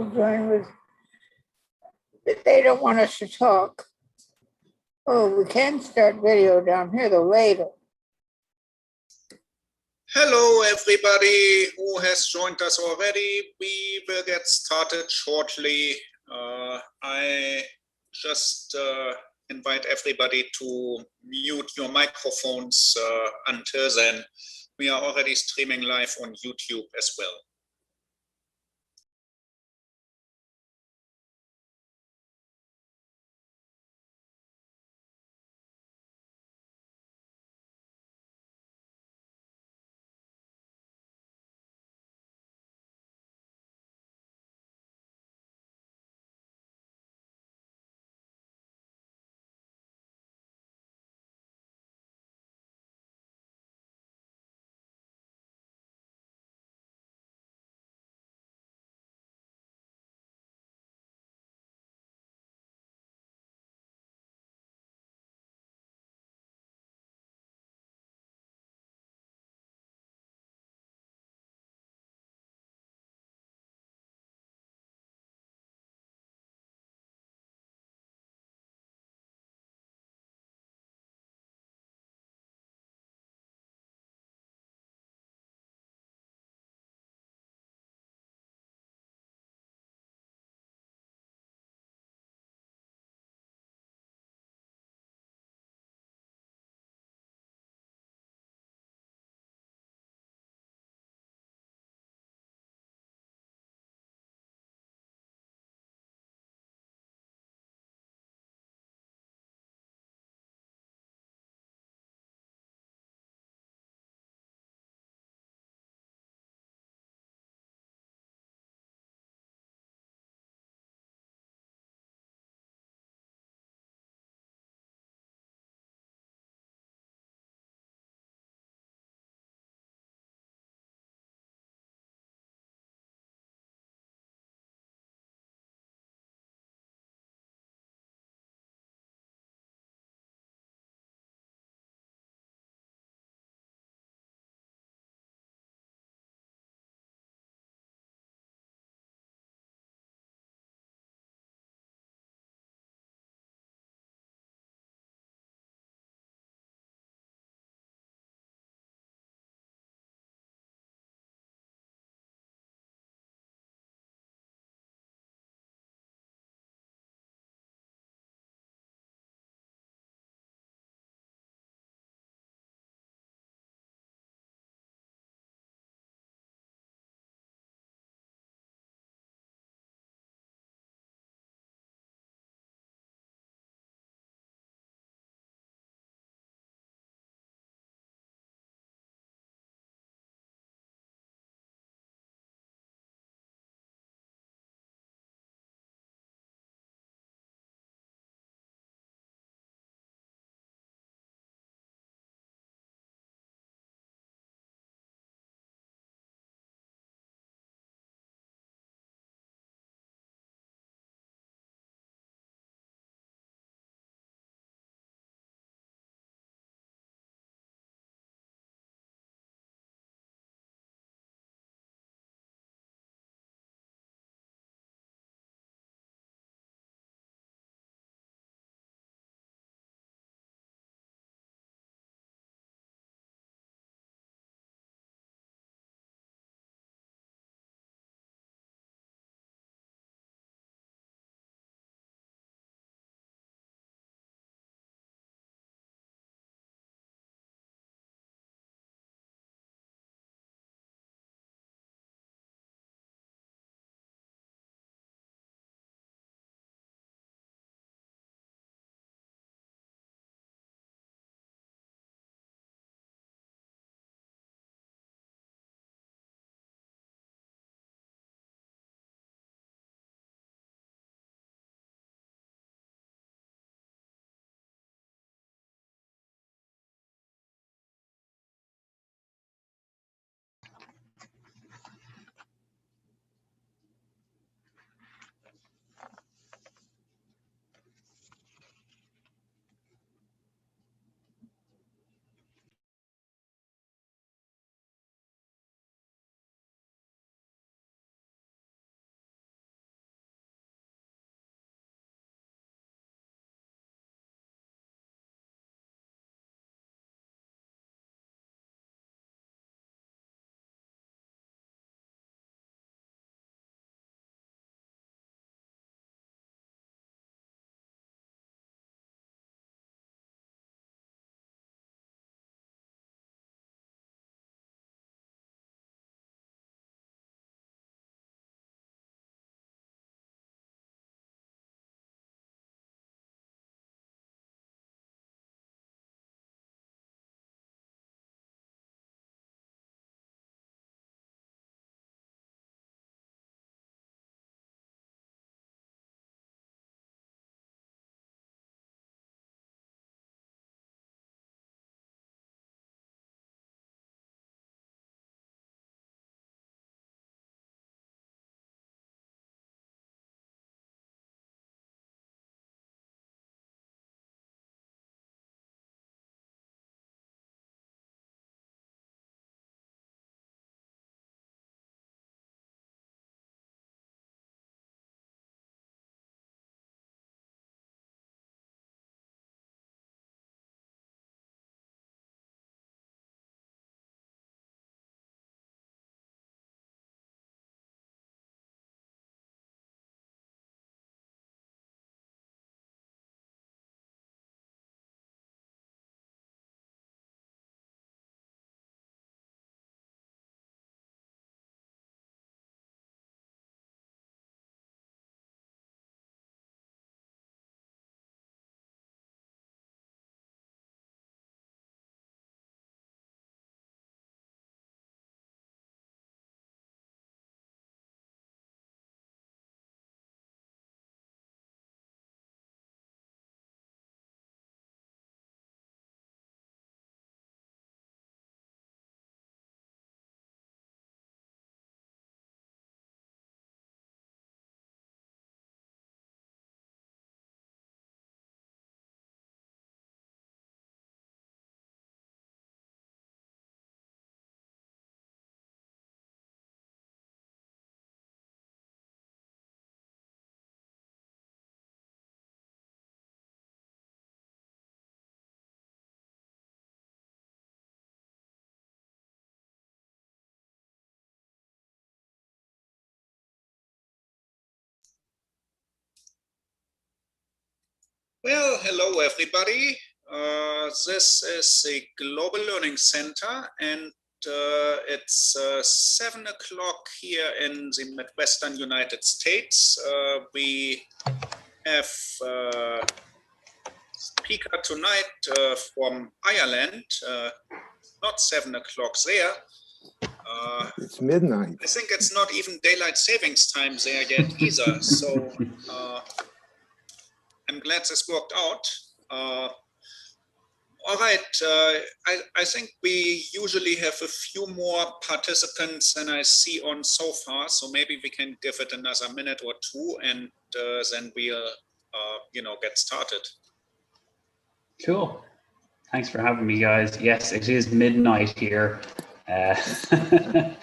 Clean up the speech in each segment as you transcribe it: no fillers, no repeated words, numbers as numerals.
join with, but they don't want us to talk. Oh, we can start video down here though later. Hello, everybody who has joined us already. We will get started shortly. I just invite everybody to mute your microphones until then. We are already streaming live on YouTube as well. Well, hello everybody. This is the Global Learning Center, and it's 7 o'clock here in the Midwestern United States. We have speaker tonight from Ireland, not 7 o'clock there. It's midnight. I think it's not even daylight savings time there yet either. So I'm glad this worked out. All right, I think we usually have a few more participants than I see on so far, so maybe we can give it another minute or two, and then we'll, get started. Cool. Thanks for having me, guys. Yes, it is midnight here, and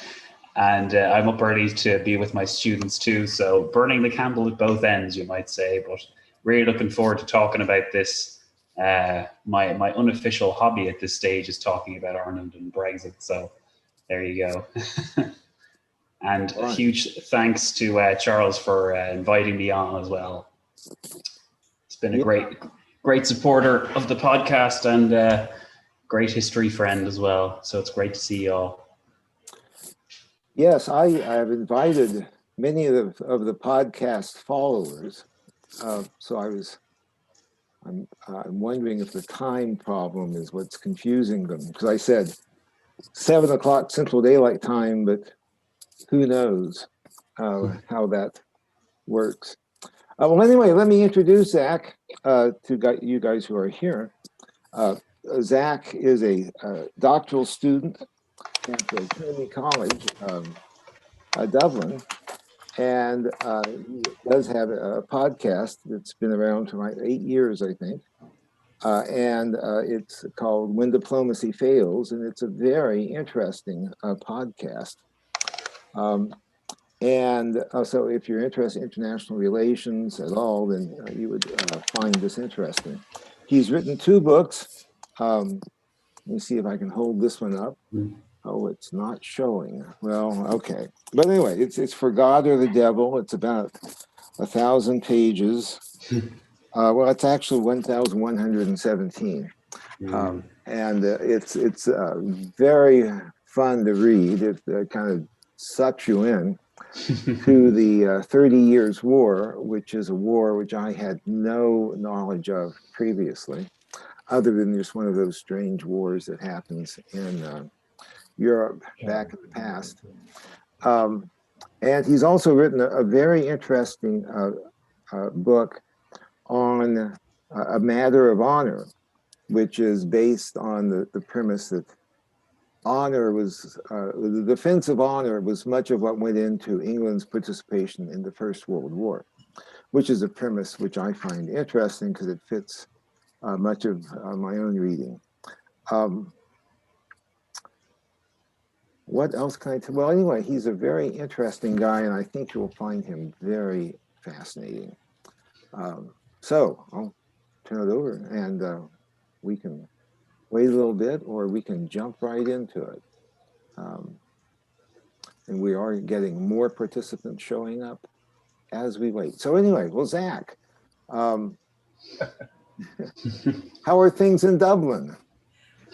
I'm up early to be with my students too, so burning the candle at both ends, you might say, but really looking forward to talking about this. My unofficial hobby at this stage is talking about Ireland and Brexit, so there you go. And a huge thanks to Charles for inviting me on as well. It's been a great supporter of the podcast and great history friend as well, so it's great to see you all. Yes, I have invited many of the podcast followers, so I'm wondering if the time problem is what's confusing them, because I said 7 o'clock Central Daylight Time, but who knows how that works. Well, anyway, let me introduce Zach to you guys who are here. Zach is a doctoral student at the Trinity College, Dublin. And he does have a podcast that's been around for like 8 years, I think. And it's called When Diplomacy Fails, and it's a very interesting podcast. So if you're interested in international relations at all, then you would find this interesting. He's written 2 books. Let me see if I can hold this one up. Oh, it's not showing. Well, okay. But anyway, it's For God or the Devil. It's about 1,000 pages. Well, it's actually 1,117. And it's very fun to read. It kind of sucks you in to the 30 Years' War, which is a war which I had no knowledge of previously, other than just one of those strange wars that happens in Europe back in the past. And he's also written a very interesting book on a matter of honor, which is based on the premise that honor was, the defense of honor was much of what went into England's participation in the First World War, which is a premise which I find interesting because it fits much of my own reading. What else can I tell? Well, anyway, he's a very interesting guy, and I think you'll find him very fascinating. So I'll turn it over, and we can wait a little bit, or we can jump right into it. And we are getting more participants showing up as we wait. So anyway, well, Zach, how are things in Dublin?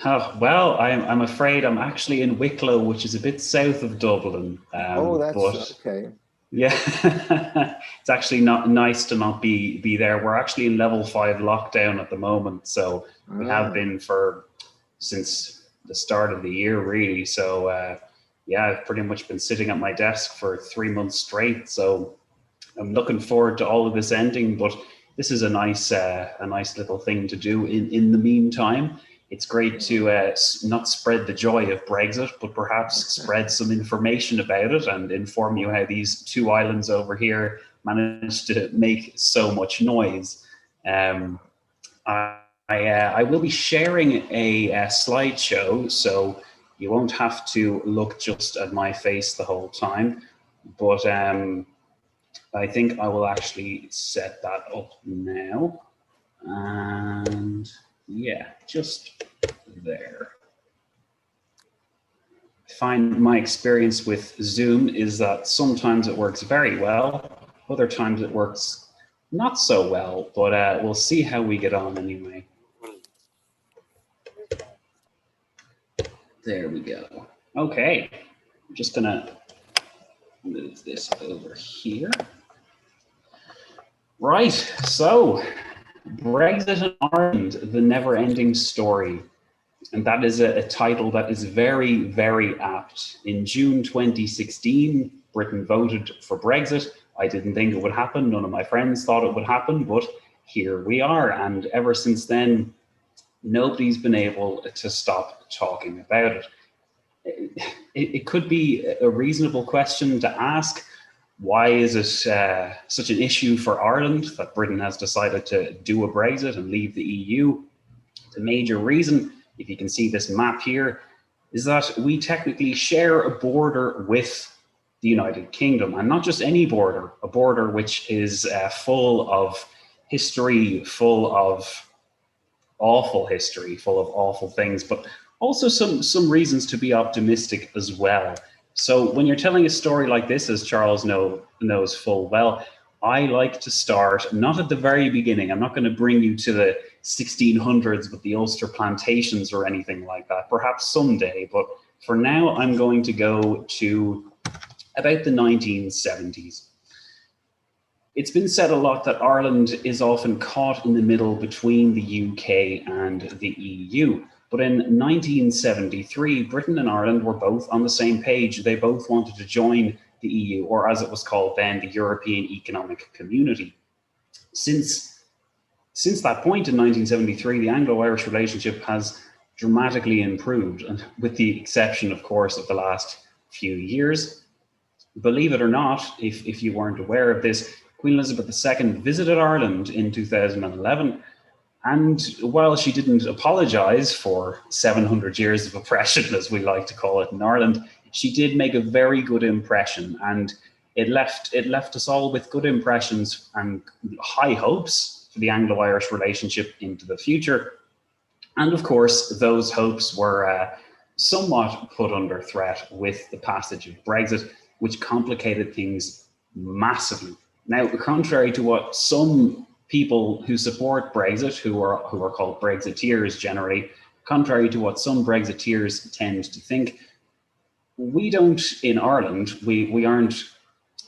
Oh, well, I'm afraid I'm actually in Wicklow, which is a bit south of Dublin. Oh, that's okay. Yeah, it's actually not nice to not be there. We're actually in level 5 lockdown at the moment, so we have been since the start of the year, really. So yeah, I've pretty much been sitting at my desk for 3 months straight. So I'm looking forward to all of this ending, but this is a nice little thing to do in the meantime. It's great to not spread the joy of Brexit, but perhaps spread some information about it and inform you how these 2 islands over here managed to make so much noise. I will be sharing a slideshow, so you won't have to look just at my face the whole time. But I think I will actually set that up now. And yeah, just there. I find my experience with Zoom is that sometimes it works very well, other times it works not so well, but we'll see how we get on anyway. There we go. Okay, I'm just gonna move this over here. Right, so Brexit and Ireland, the never-ending story. And that is a title that is very, very apt. In June 2016, Britain voted for Brexit. I didn't think it would happen. None of my friends thought it would happen, but here we are. And ever since then, nobody's been able to stop talking about it. It could be a reasonable question to ask. Why is it such an issue for Ireland that Britain has decided to do a Brexit and leave the EU? The major reason, if you can see this map here, is that we technically share a border with the United Kingdom, and not just any border, a border which is full of history, full of awful history, full of awful things, but also some reasons to be optimistic as well. So when you're telling a story like this, as Charles knows full well, I like to start not at the very beginning. I'm not going to bring you to the 1600s with the Ulster plantations or anything like that, perhaps someday. But for now, I'm going to go to about the 1970s. It's been said a lot that Ireland is often caught in the middle between the UK and the EU. But in 1973, Britain and Ireland were both on the same page. They both wanted to join the EU, or as it was called then, the European Economic Community. Since that point in 1973, the Anglo-Irish relationship has dramatically improved, and with the exception, of course, of the last few years. Believe it or not, if you weren't aware of this, Queen Elizabeth II visited Ireland in 2011, and while she didn't apologise for 700 years of oppression, as we like to call it in Ireland, she did make a very good impression, and it left us all with good impressions and high hopes for the Anglo-Irish relationship into the future. And of course, those hopes were somewhat put under threat with the passage of Brexit, which complicated things massively. Now, contrary to what some people who support Brexit, who are called Brexiteers generally, contrary to what some Brexiteers tend to think, we don't, in Ireland, we aren't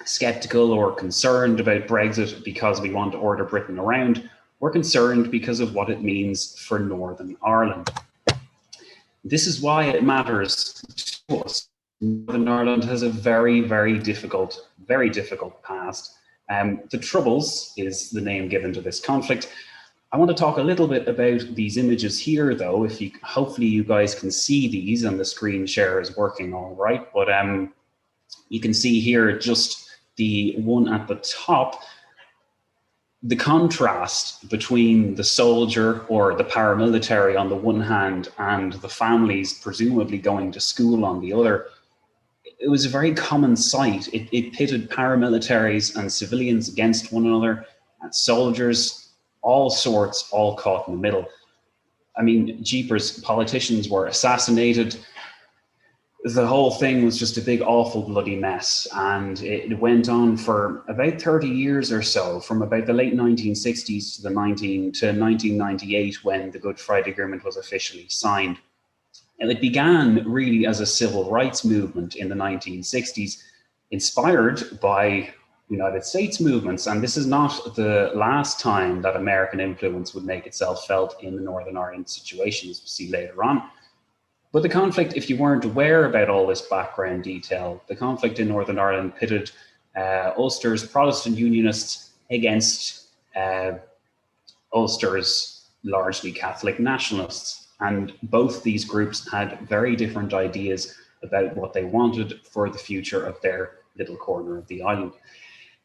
skeptical or concerned about Brexit because we want to order Britain around. We're concerned because of what it means for Northern Ireland. This is why it matters to us. Northern Ireland has a very, very difficult past. The Troubles is the name given to this conflict. I want to talk a little bit about these images here, though. Hopefully you guys can see these, and the screen share is working all right. But you can see here just the one at the top, the contrast between the soldier or the paramilitary on the one hand and the families presumably going to school on the other. It was a very common sight. It pitted paramilitaries and civilians against one another, and soldiers, all sorts, all caught in the middle. I mean, jeepers, politicians were assassinated. The whole thing was just a big, awful, bloody mess. And it went on for about 30 years or so, from about the late 1960s to 1998, when the Good Friday Agreement was officially signed. And it began really as a civil rights movement in the 1960s, inspired by United States movements. And this is not the last time that American influence would make itself felt in the Northern Ireland situation, as we'll see later on. But the conflict, if you weren't aware about all this background detail, the conflict in Northern Ireland pitted Ulster's Protestant Unionists against Ulster's largely Catholic nationalists. And both these groups had very different ideas about what they wanted for the future of their little corner of the island.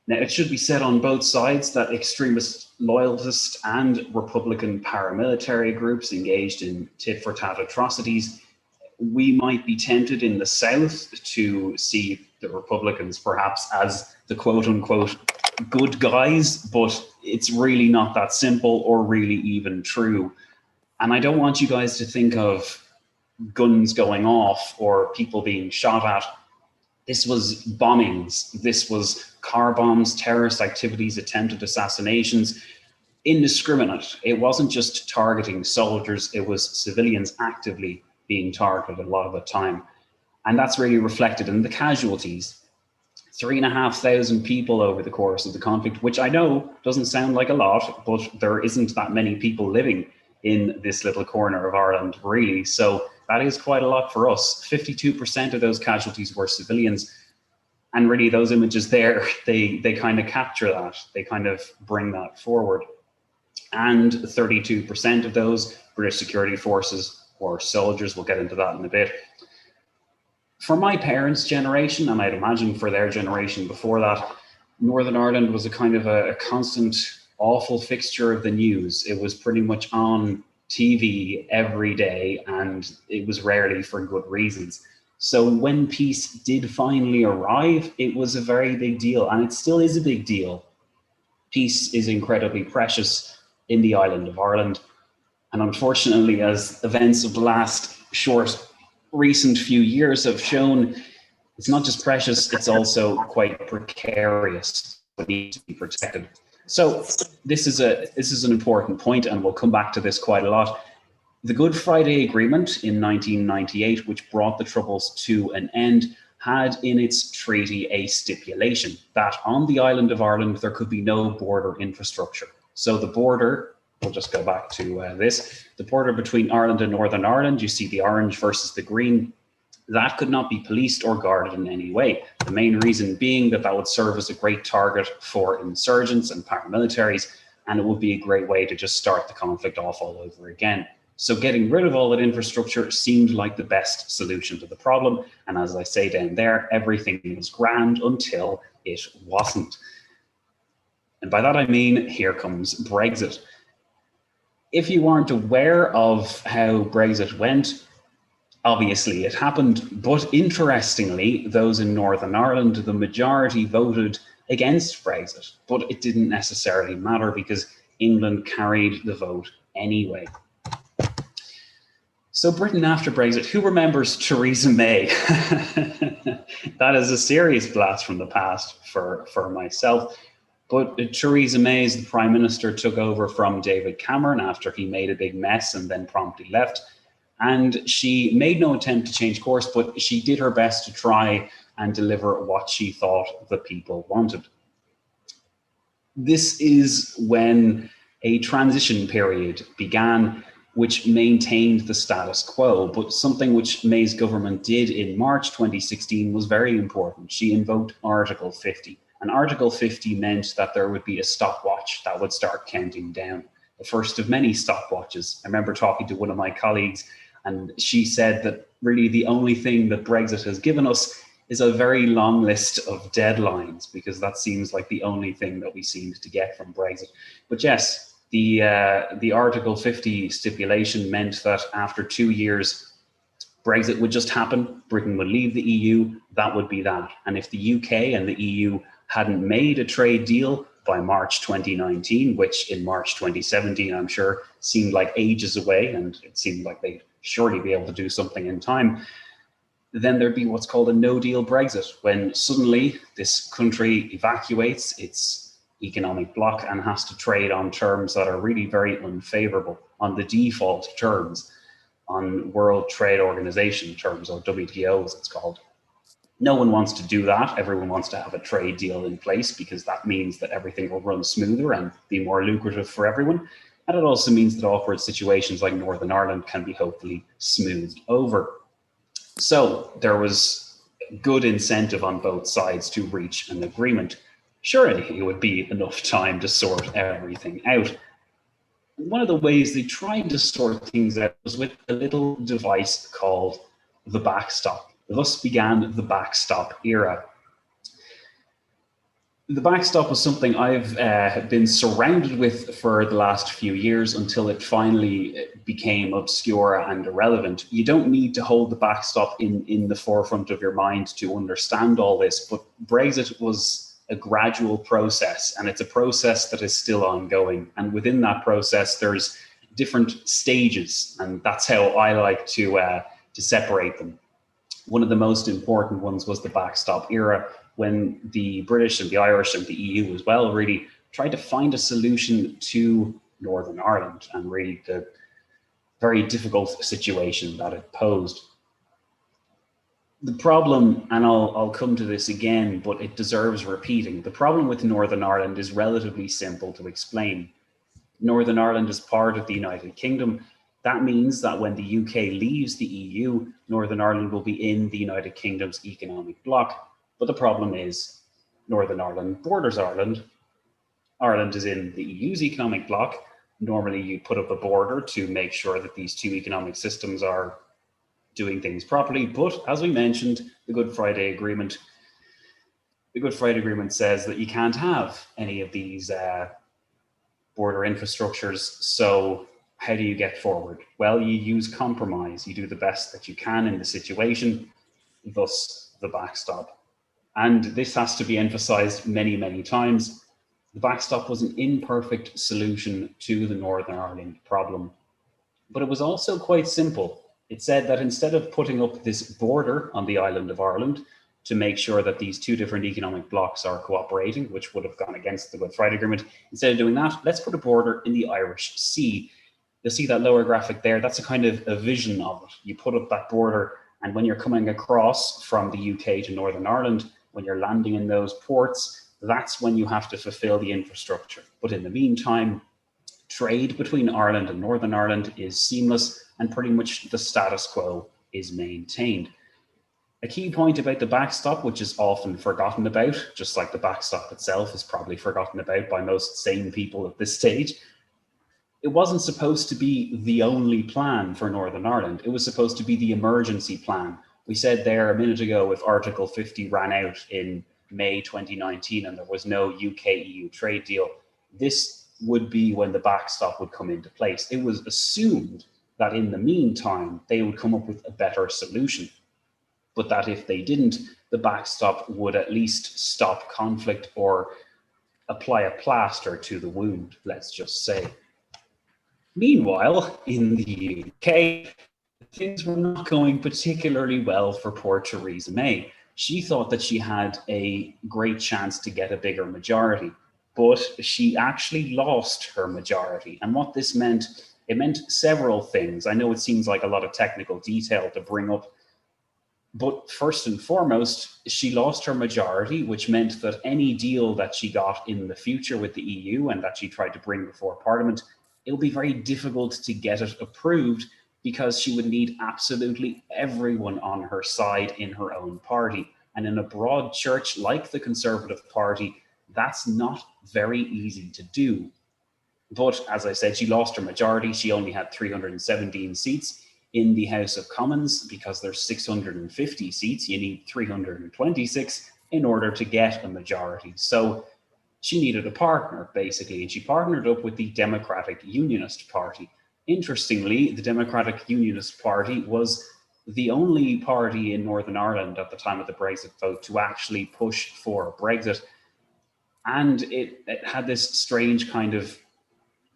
Now, it should be said on both sides that extremist loyalist and Republican paramilitary groups engaged in tit-for-tat atrocities. We might be tempted in the South to see the Republicans perhaps as the quote-unquote good guys, but it's really not that simple or really even true. And I don't want you guys to think of guns going off or people being shot at This was bombings, this was car bombs, terrorist activities, attempted assassinations, indiscriminate. It wasn't just targeting soldiers, it was civilians actively being targeted a lot of the time. And that's really reflected in the casualties. 3,500 people over the course of the conflict, which I know doesn't sound like a lot, but there isn't that many people living in this little corner of Ireland, really. So that is quite a lot for us. 52% of those casualties were civilians. And really those images there, they kind of capture that. They kind of bring that forward. And 32% of those British security forces or soldiers. We'll get into that in a bit. For my parents' generation, and I'd imagine for their generation before that, Northern Ireland was a kind of a constant awful fixture of the news. It was pretty much on TV every day, and it was rarely for good reasons. So when peace did finally arrive, it was a very big deal, and it still is a big deal. Peace is incredibly precious in the island of Ireland. And unfortunately, as events of the last recent few years have shown, it's not just precious, it's also quite precarious. It needs to be protected. So this is an important point, and we'll come back to this quite a lot. The Good Friday Agreement in 1998, which brought the Troubles to an end, had in its treaty a stipulation that on the island of Ireland there could be no border infrastructure. So the border, we'll just go back to the border between Ireland and Northern Ireland, you see the orange versus the green, that could not be policed or guarded in any way. The main reason being that would serve as a great target for insurgents and paramilitaries, and it would be a great way to just start the conflict off all over again. So getting rid of all that infrastructure seemed like the best solution to the problem. And as I say down there, everything was grand until it wasn't. And by that I mean, here comes Brexit. If you aren't aware of how Brexit went, obviously it happened, but interestingly, those in Northern Ireland, the majority voted against Brexit, but it didn't necessarily matter because England carried the vote anyway. So Britain after Brexit, who remembers Theresa May? That is a serious blast from the past for myself. But Theresa May, as the Prime Minister, took over from David Cameron after he made a big mess and then promptly left. And she made no attempt to change course, but she did her best to try and deliver what she thought the people wanted. This is when a transition period began, which maintained the status quo. But something which May's government did in March 2016 was very important. She invoked Article 50. And Article 50 meant that there would be a stopwatch that would start counting down, the first of many stopwatches. I remember talking to one of my colleagues, and she said that really the only thing that Brexit has given us is a very long list of deadlines, because that seems like the only thing that we seem to get from Brexit. But yes, the Article 50 stipulation meant that after 2 years, Brexit would just happen. Britain would leave the EU. That would be that. And if the UK and the EU hadn't made a trade deal by March 2019, which in March 2017, I'm sure, seemed like ages away, and it seemed like they'd surely be able to do something in time, then there'd be what's called a no-deal Brexit, when suddenly this country evacuates its economic bloc and has to trade on terms that are really very unfavorable, on the default terms, on World Trade Organization terms, or WTO as it's called. No one wants to do that. Everyone wants to have a trade deal in place because that means that everything will run smoother and be more lucrative for everyone. And it also means that awkward situations like Northern Ireland can be hopefully smoothed over. So there was good incentive on both sides to reach an agreement. Surely it would be enough time to sort everything out. One of the ways they tried to sort things out was with a little device called the backstop. Thus began the backstop era. The backstop was something I've been surrounded with for the last few years until it finally became obscure and irrelevant. You don't need to hold the backstop in the forefront of your mind to understand all this, but Brexit was a gradual process, and it's a process that is still ongoing. And within that process, there's different stages, and that's how I like to separate them. One of the most important ones was the backstop era, when the British and the Irish and the EU as well really tried to find a solution to Northern Ireland and really the very difficult situation that it posed. The problem, and I'll come to this again, but it deserves repeating. The problem with Northern Ireland is relatively simple to explain. Northern Ireland is part of the United Kingdom. That means that when the UK leaves the EU, Northern Ireland will be in the United Kingdom's economic bloc. But the problem is Northern Ireland borders Ireland. Ireland is in the EU's economic bloc. Normally you put up a border to make sure that these two economic systems are doing things properly. But as we mentioned, the Good Friday Agreement says that you can't have any of these border infrastructures. So how do you get forward? Well, you use compromise. You do the best that you can in the situation, thus the backstop. And this has to be emphasized many, many times. The backstop was an imperfect solution to the Northern Ireland problem, but it was also quite simple. It said that instead of putting up this border on the island of Ireland to make sure that these two different economic blocs are cooperating, which would have gone against the Good Friday Agreement, instead of doing that, let's put a border in the Irish Sea. You'll see that lower graphic there. That's a kind of a vision of it. You put up that border, and when you're coming across from the UK to Northern Ireland, when you're landing in those ports, that's when you have to fulfill the infrastructure. But in the meantime, trade between Ireland and Northern Ireland is seamless, and pretty much the status quo is maintained. A key point about the backstop, which is often forgotten about, just like the backstop itself is probably forgotten about by most sane people at this stage, it wasn't supposed to be the only plan for Northern Ireland. It was supposed to be the emergency plan. We said there a minute ago, if Article 50 ran out in May 2019 and there was no UK-EU trade deal, this would be when the backstop would come into place. It was assumed that in the meantime, they would come up with a better solution, but that if they didn't, the backstop would at least stop conflict or apply a plaster to the wound, let's just say. Meanwhile, in the UK, things were not going particularly well for poor Theresa May. She thought that she had a great chance to get a bigger majority, but she actually lost her majority. And what this meant, it meant several things. I know it seems like a lot of technical detail to bring up, but first and foremost, she lost her majority, which meant that any deal that she got in the future with the EU and that she tried to bring before Parliament, it'll be very difficult to get it approved because she would need absolutely everyone on her side in her own party. And in a broad church like the Conservative Party, that's not very easy to do. But as I said, she lost her majority. She only had 317 seats in the House of Commons. Because there's 650 seats, you need 326 in order to get a majority. So she needed a partner, basically, and she partnered up with the Democratic Unionist Party. Interestingly, the Democratic Unionist Party was the only party in Northern Ireland at the time of the Brexit vote to actually push for Brexit. And it had this strange kind of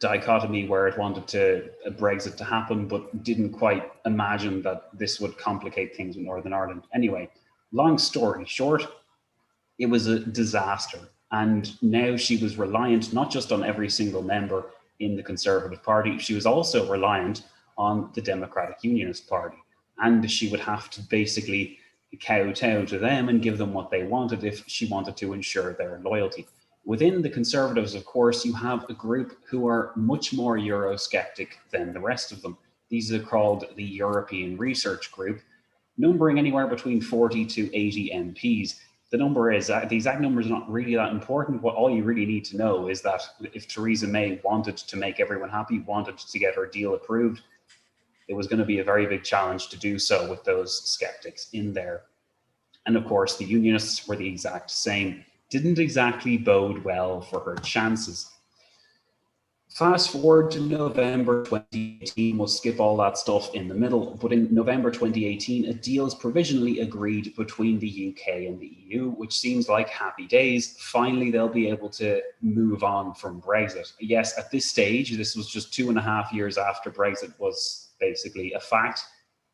dichotomy where it wanted Brexit to happen, but didn't quite imagine that this would complicate things with Northern Ireland. Anyway, long story short, it was a disaster. And now she was reliant not just on every single member in the Conservative Party, she was also reliant on the Democratic Unionist Party. And she would have to basically kowtow to them and give them what they wanted if she wanted to ensure their loyalty. Within the Conservatives, of course, you have a group who are much more Eurosceptic than the rest of them. These are called the European Research Group, numbering anywhere between 40 to 80 MPs. The number is, the exact number is not really that important. What all you really need to know is that if Theresa May wanted to make everyone happy, wanted to get her deal approved, it was going to be a very big challenge to do so with those skeptics in there. And of course, the Unionists were the exact same. Didn't exactly bode well for her chances. Fast forward to November 2018, we'll skip all that stuff in the middle, but in November 2018, a deal is provisionally agreed between the UK and the EU, which seems like happy days. Finally, they'll be able to move on from Brexit. Yes, at this stage, this was just 2.5 years after Brexit was basically a fact.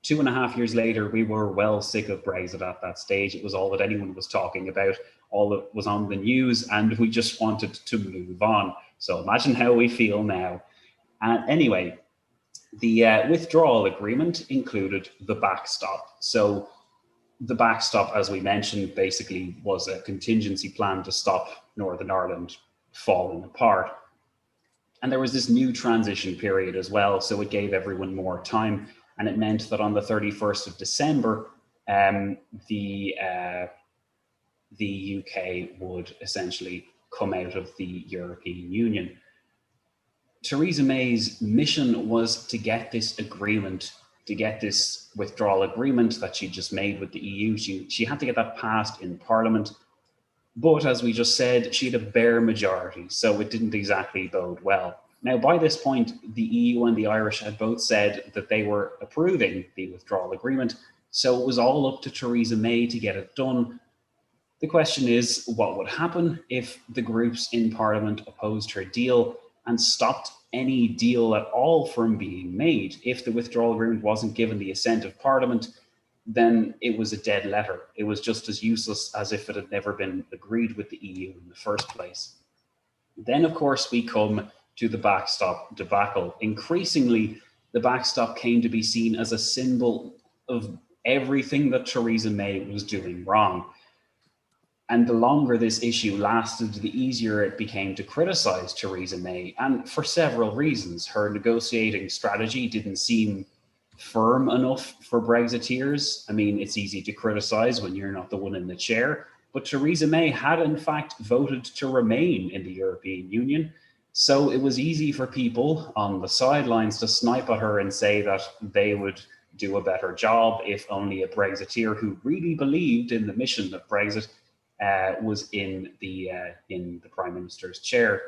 2.5 years later, we were well sick of Brexit at that stage. It was all that anyone was talking about, all that was on the news, and we just wanted to move on. So imagine how we feel now. And anyway, the withdrawal agreement included the backstop. So the backstop, as we mentioned, basically was a contingency plan to stop Northern Ireland falling apart. And there was this new transition period as well, so it gave everyone more time. And it meant that on the 31st of December, the UK would essentially come out of the European Union. Theresa May's mission was to get this agreement, to get this withdrawal agreement that she just made with the EU. She had to get that passed in Parliament. But as we just said, she had a bare majority, so it didn't exactly bode well. Now, by this point, the EU and the Irish had both said that they were approving the withdrawal agreement, so it was all up to Theresa May to get it done. The question is, what would happen if the groups in Parliament opposed her deal and stopped any deal at all from being made? If the withdrawal agreement wasn't given the assent of Parliament, then it was a dead letter. It was just as useless as if it had never been agreed with the EU in the first place. Then, of course, we come to the backstop debacle. Increasingly, the backstop came to be seen as a symbol of everything that Theresa May was doing wrong. And the longer this issue lasted, the easier it became to criticize Theresa May, and for several reasons. Her negotiating strategy didn't seem firm enough for Brexiteers. I mean, it's easy to criticize when you're not the one in the chair, but Theresa May had in fact voted to remain in the European Union. So it was easy for people on the sidelines to snipe at her and say that they would do a better job if only a Brexiteer who really believed in the mission of Brexit was in the Prime Minister's chair.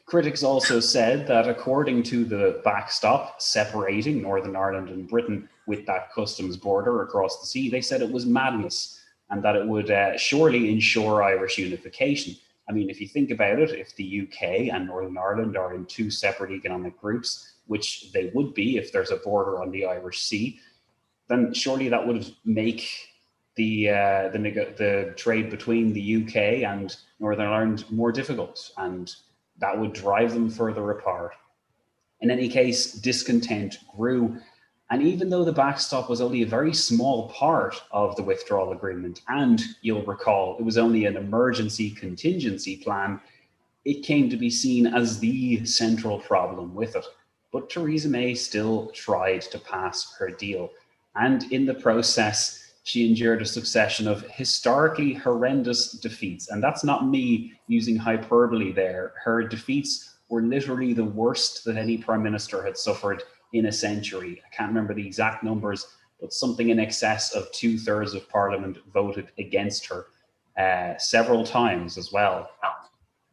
Critics also said that according to the backstop separating Northern Ireland and Britain with that customs border across the sea, they said it was madness and that it would surely ensure Irish unification. I mean, if you think about it, if the UK and Northern Ireland are in two separate economic groups, which they would be if there's a border on the Irish Sea, then surely that would make the trade between the UK and Northern Ireland more difficult, and that would drive them further apart. In any case, discontent grew. And even though the backstop was only a very small part of the withdrawal agreement, and you'll recall it was only an emergency contingency plan, it came to be seen as the central problem with it. But Theresa May still tried to pass her deal. And in the process, she endured a succession of historically horrendous defeats. And that's not me using hyperbole there. Her defeats were literally the worst that any prime minister had suffered in a century. I can't remember the exact numbers, but something in excess of 2/3 of Parliament voted against her several times as well.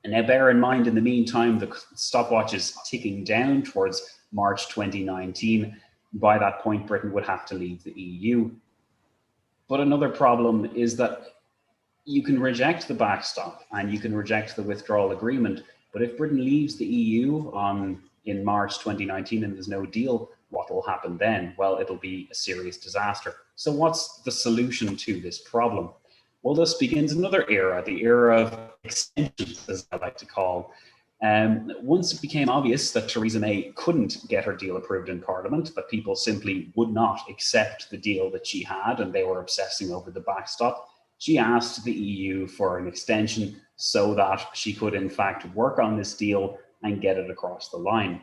And now bear in mind, in the meantime, the stopwatch is ticking down towards March 2019. By that point, Britain would have to leave the EU. But another problem is that you can reject the backstop and you can reject the withdrawal agreement. But if Britain leaves the EU in March 2019 and there's no deal, what will happen then? Well, it'll be a serious disaster. So what's the solution to this problem? Well, this begins another era, the era of extensions, as I like to call. Once it became obvious that Theresa May couldn't get her deal approved in Parliament, that people simply would not accept the deal that she had and they were obsessing over the backstop, she asked the EU for an extension so that she could in fact work on this deal and get it across the line.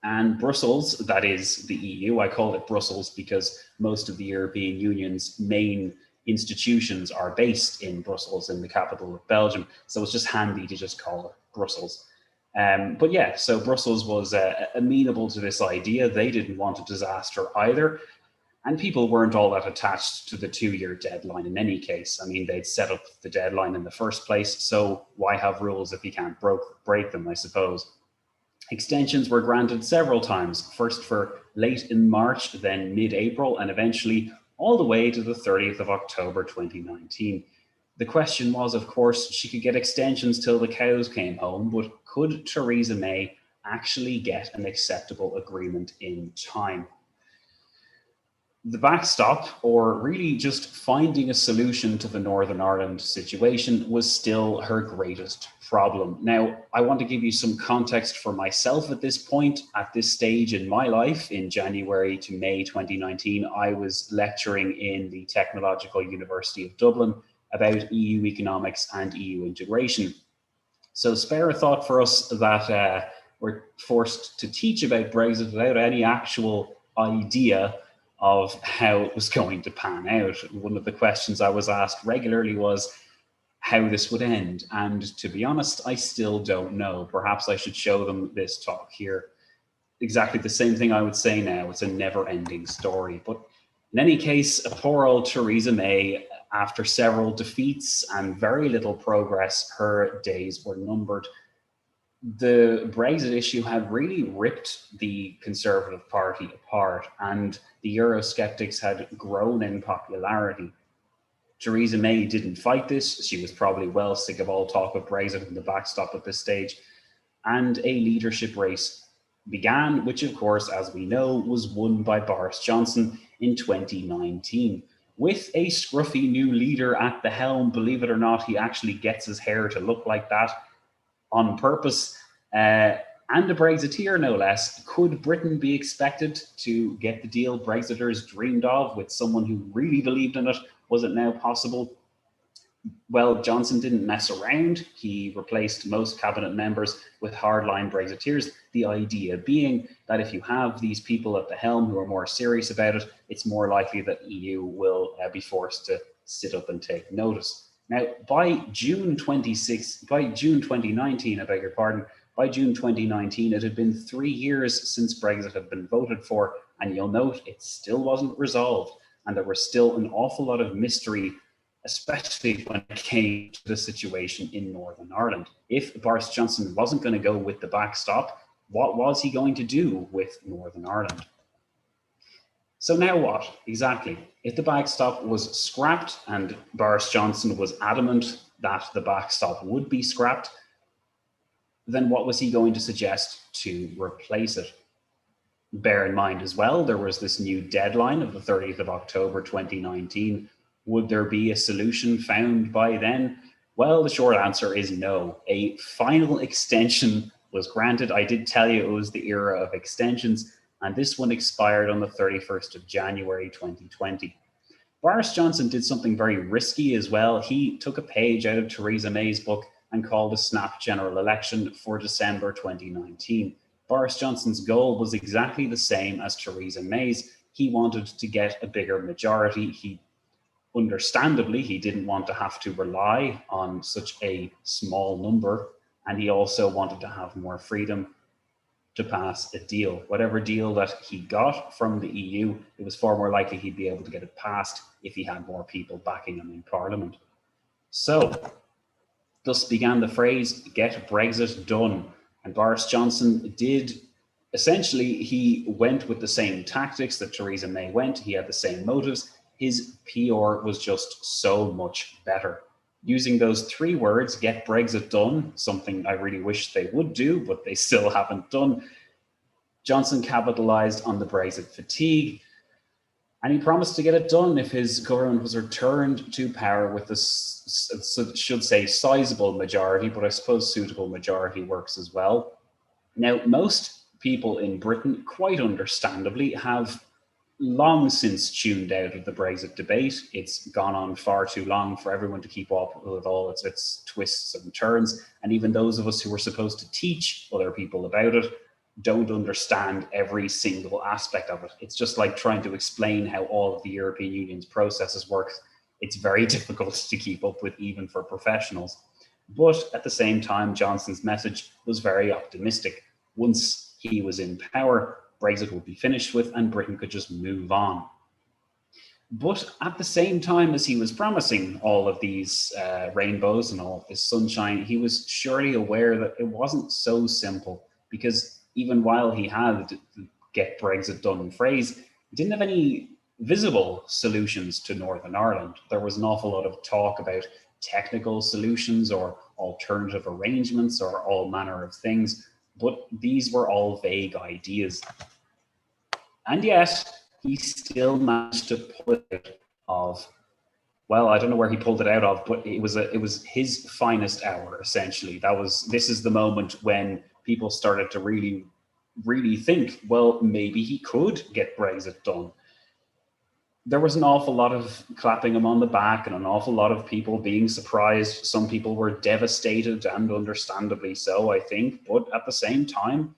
And Brussels, that is the EU, I call it Brussels because most of the European Union's main institutions are based in Brussels, in the capital of Belgium. So it's just handy to just call it Brussels. But yeah, so Brussels was amenable to this idea. They didn't want a disaster either. And people weren't all that attached to the 2-year deadline in any case. I mean, they'd set up the deadline in the first place, so why have rules if you can't break them, I suppose. Extensions were granted several times, first for late in March, then mid-April, and eventually all the way to the 30th of October 2019. The question was, of course, she could get extensions till the cows came home, but could Theresa May actually get an acceptable agreement in time? The backstop, or really just finding a solution to the Northern Ireland situation, was still her greatest problem. Now, I want to give you some context for myself at this point. At this stage in my life, in January to May 2019, I was lecturing in the Technological University of Dublin about EU economics and EU integration. So spare a thought for us that we're forced to teach about Brexit without any actual idea of how it was going to pan out. One of the questions I was asked regularly was how this would end. And to be honest, I still don't know. Perhaps I should show them this talk here. Exactly the same thing I would say now. It's a never-ending story. But in any case, poor old Theresa May, after several defeats and very little progress, her days were numbered. The Brexit issue had really ripped the Conservative Party apart, and the Eurosceptics had grown in popularity. Theresa May didn't fight this. She was probably well sick of all talk of Brexit and the backstop at this stage. And a leadership race began, which of course, as we know, was won by Boris Johnson in 2019. With a scruffy new leader at the helm, believe it or not, he actually gets his hair to look like that on purpose, and a Brexiteer no less. Could Britain be expected to get the deal Brexiters dreamed of with someone who really believed in it? Was it now possible? Well, Johnson didn't mess around. He replaced most cabinet members with hardline Brexiteers. The idea being that if you have these people at the helm who are more serious about it, it's more likely that EU will be forced to sit up and take notice. Now, by June 2019, I beg your pardon, by June 2019, it had been 3 years since Brexit had been voted for, and you'll note it still wasn't resolved, and there was still an awful lot of mystery, especially when it came to the situation in Northern Ireland. If Boris Johnson wasn't going to go with the backstop, what was he going to do with Northern Ireland? So now what, exactly? If the backstop was scrapped, and Boris Johnson was adamant that the backstop would be scrapped, then what was he going to suggest to replace it? Bear in mind as well, there was this new deadline of the 30th of October 2019. Would there be a solution found by then? Well, the short answer is no. A final extension was granted. I did tell you it was the era of extensions, and this one expired on the 31st of January 2020. Boris Johnson did something very risky as well. He took a page out of Theresa May's book and called a snap general election for December 2019. Boris Johnson's goal was exactly the same as Theresa May's. He wanted to get a bigger majority. Understandably, he didn't want to have to rely on such a small number, and he also wanted to have more freedom to pass a deal. Whatever deal that he got from the EU, it was far more likely he'd be able to get it passed if he had more people backing him in Parliament. So, thus began the phrase, get Brexit done. And Boris Johnson did, essentially, he went with the same tactics that Theresa May went. He had the same motives. His PR was just so much better. Using those 3 words, get Brexit done, something I really wish they would do, but they still haven't done, Johnson capitalized on the Brexit fatigue, and he promised to get it done if his government was returned to power with should say sizable majority, but I suppose suitable majority works as well. Now, most people in Britain, quite understandably, have long since tuned out of the Brexit debate. It's gone on far too long for everyone to keep up with all its twists and turns. And even those of us who were supposed to teach other people about it don't understand every single aspect of it. It's just like trying to explain how all of the European Union's processes work. It's very difficult to keep up with, even for professionals. But at the same time, Johnson's message was very optimistic. Once he was in power, Brexit would be finished with and Britain could just move on. But at the same time as he was promising all of these rainbows and all of this sunshine, he was surely aware that it wasn't so simple, because even while he had the get Brexit done phrase, he didn't have any visible solutions to Northern Ireland. There was an awful lot of talk about technical solutions or alternative arrangements or all manner of things, but these were all vague ideas. And yet, he still managed to pull it out of, well, I don't know where he pulled it out of, but it was his finest hour, essentially. This is the moment when people started to really, really think, well, maybe he could get Brexit done. There was an awful lot of clapping him on the back and an awful lot of people being surprised. Some people were devastated, and understandably so, I think. But at the same time,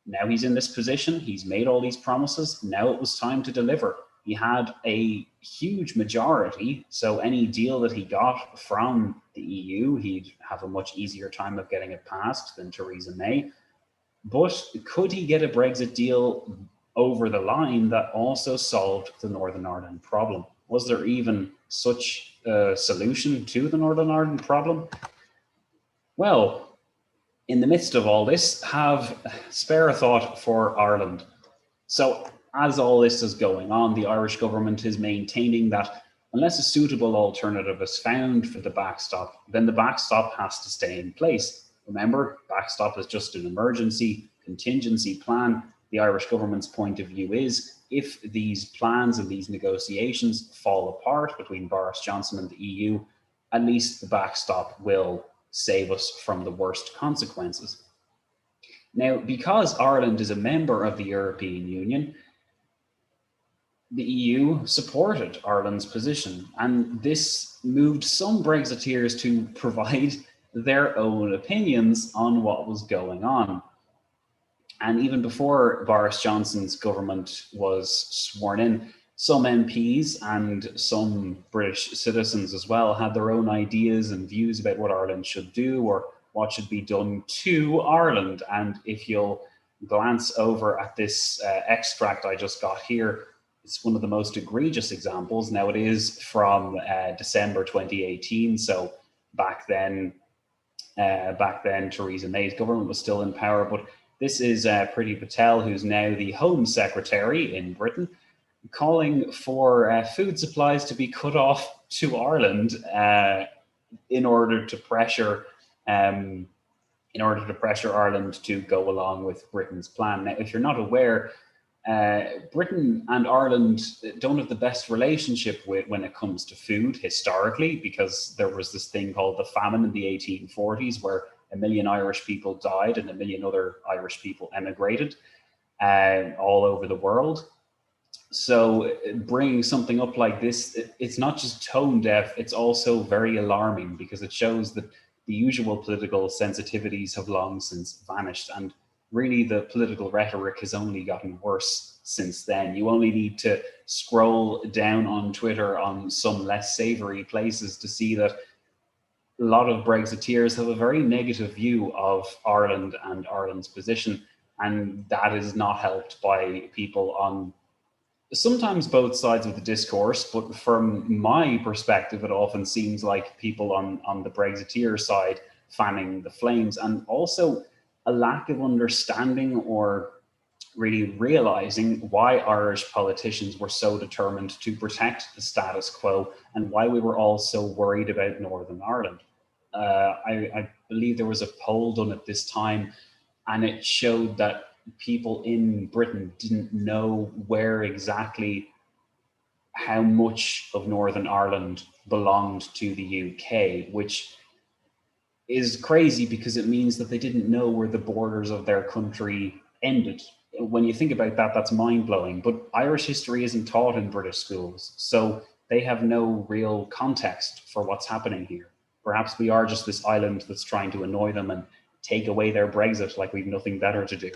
now he's in this position. He's made all these promises. Now it was time to deliver. He had a huge majority, so any deal that he got from the EU, he'd have a much easier time of getting it passed than Theresa May. But could he get a Brexit deal over the line that also solved the Northern Ireland problem? Was there even such a solution to the Northern Ireland problem? Well, in the midst of all this, spare a thought for Ireland. So as all this is going on, the Irish government is maintaining that unless a suitable alternative is found for the backstop, then the backstop has to stay in place. Remember, backstop is just an emergency contingency plan. The Irish government's point of view is if these plans and these negotiations fall apart between Boris Johnson and the EU, at least the backstop will save us from the worst consequences. Now, because Ireland is a member of the European Union, the EU supported Ireland's position, and this moved some Brexiteers to provide their own opinions on what was going on. And even before Boris Johnson's government was sworn in, some MPs and some British citizens as well had their own ideas and views about what Ireland should do or what should be done to Ireland. And if you'll glance over at this extract I just got here, it's one of the most egregious examples. Now it is from December 2018, so back then Theresa May's government was still in power, but this is Priti Patel, who's now the Home Secretary in Britain, calling for food supplies to be cut off to Ireland in order to pressure Ireland to go along with Britain's plan. Now, if you're not aware, Britain and Ireland don't have the best relationship when it comes to food historically, because there was this thing called the famine in the 1840s where 1 million Irish people died and 1 million other Irish people emigrated all over the world. So bringing something up like this, it's not just tone deaf, it's also very alarming, because it shows that the usual political sensitivities have long since vanished, and really the political rhetoric has only gotten worse since then. You only need to scroll down on Twitter on some less savory places to see that a lot of Brexiteers have a very negative view of Ireland and Ireland's position, and that is not helped by people on sometimes both sides of the discourse, but from my perspective, it often seems like people on the Brexiteer side fanning the flames, and also a lack of understanding or really realizing why Irish politicians were so determined to protect the status quo and why we were all so worried about Northern Ireland. I believe there was a poll done at this time, and it showed that people in Britain didn't know where exactly how much of Northern Ireland belonged to the UK, which is crazy because it means that they didn't know where the borders of their country ended. When you think about that, that's mind-blowing. But Irish history isn't taught in British schools, so they have no real context for what's happening here. Perhaps we are just this island that's trying to annoy them and take away their Brexit like we've nothing better to do.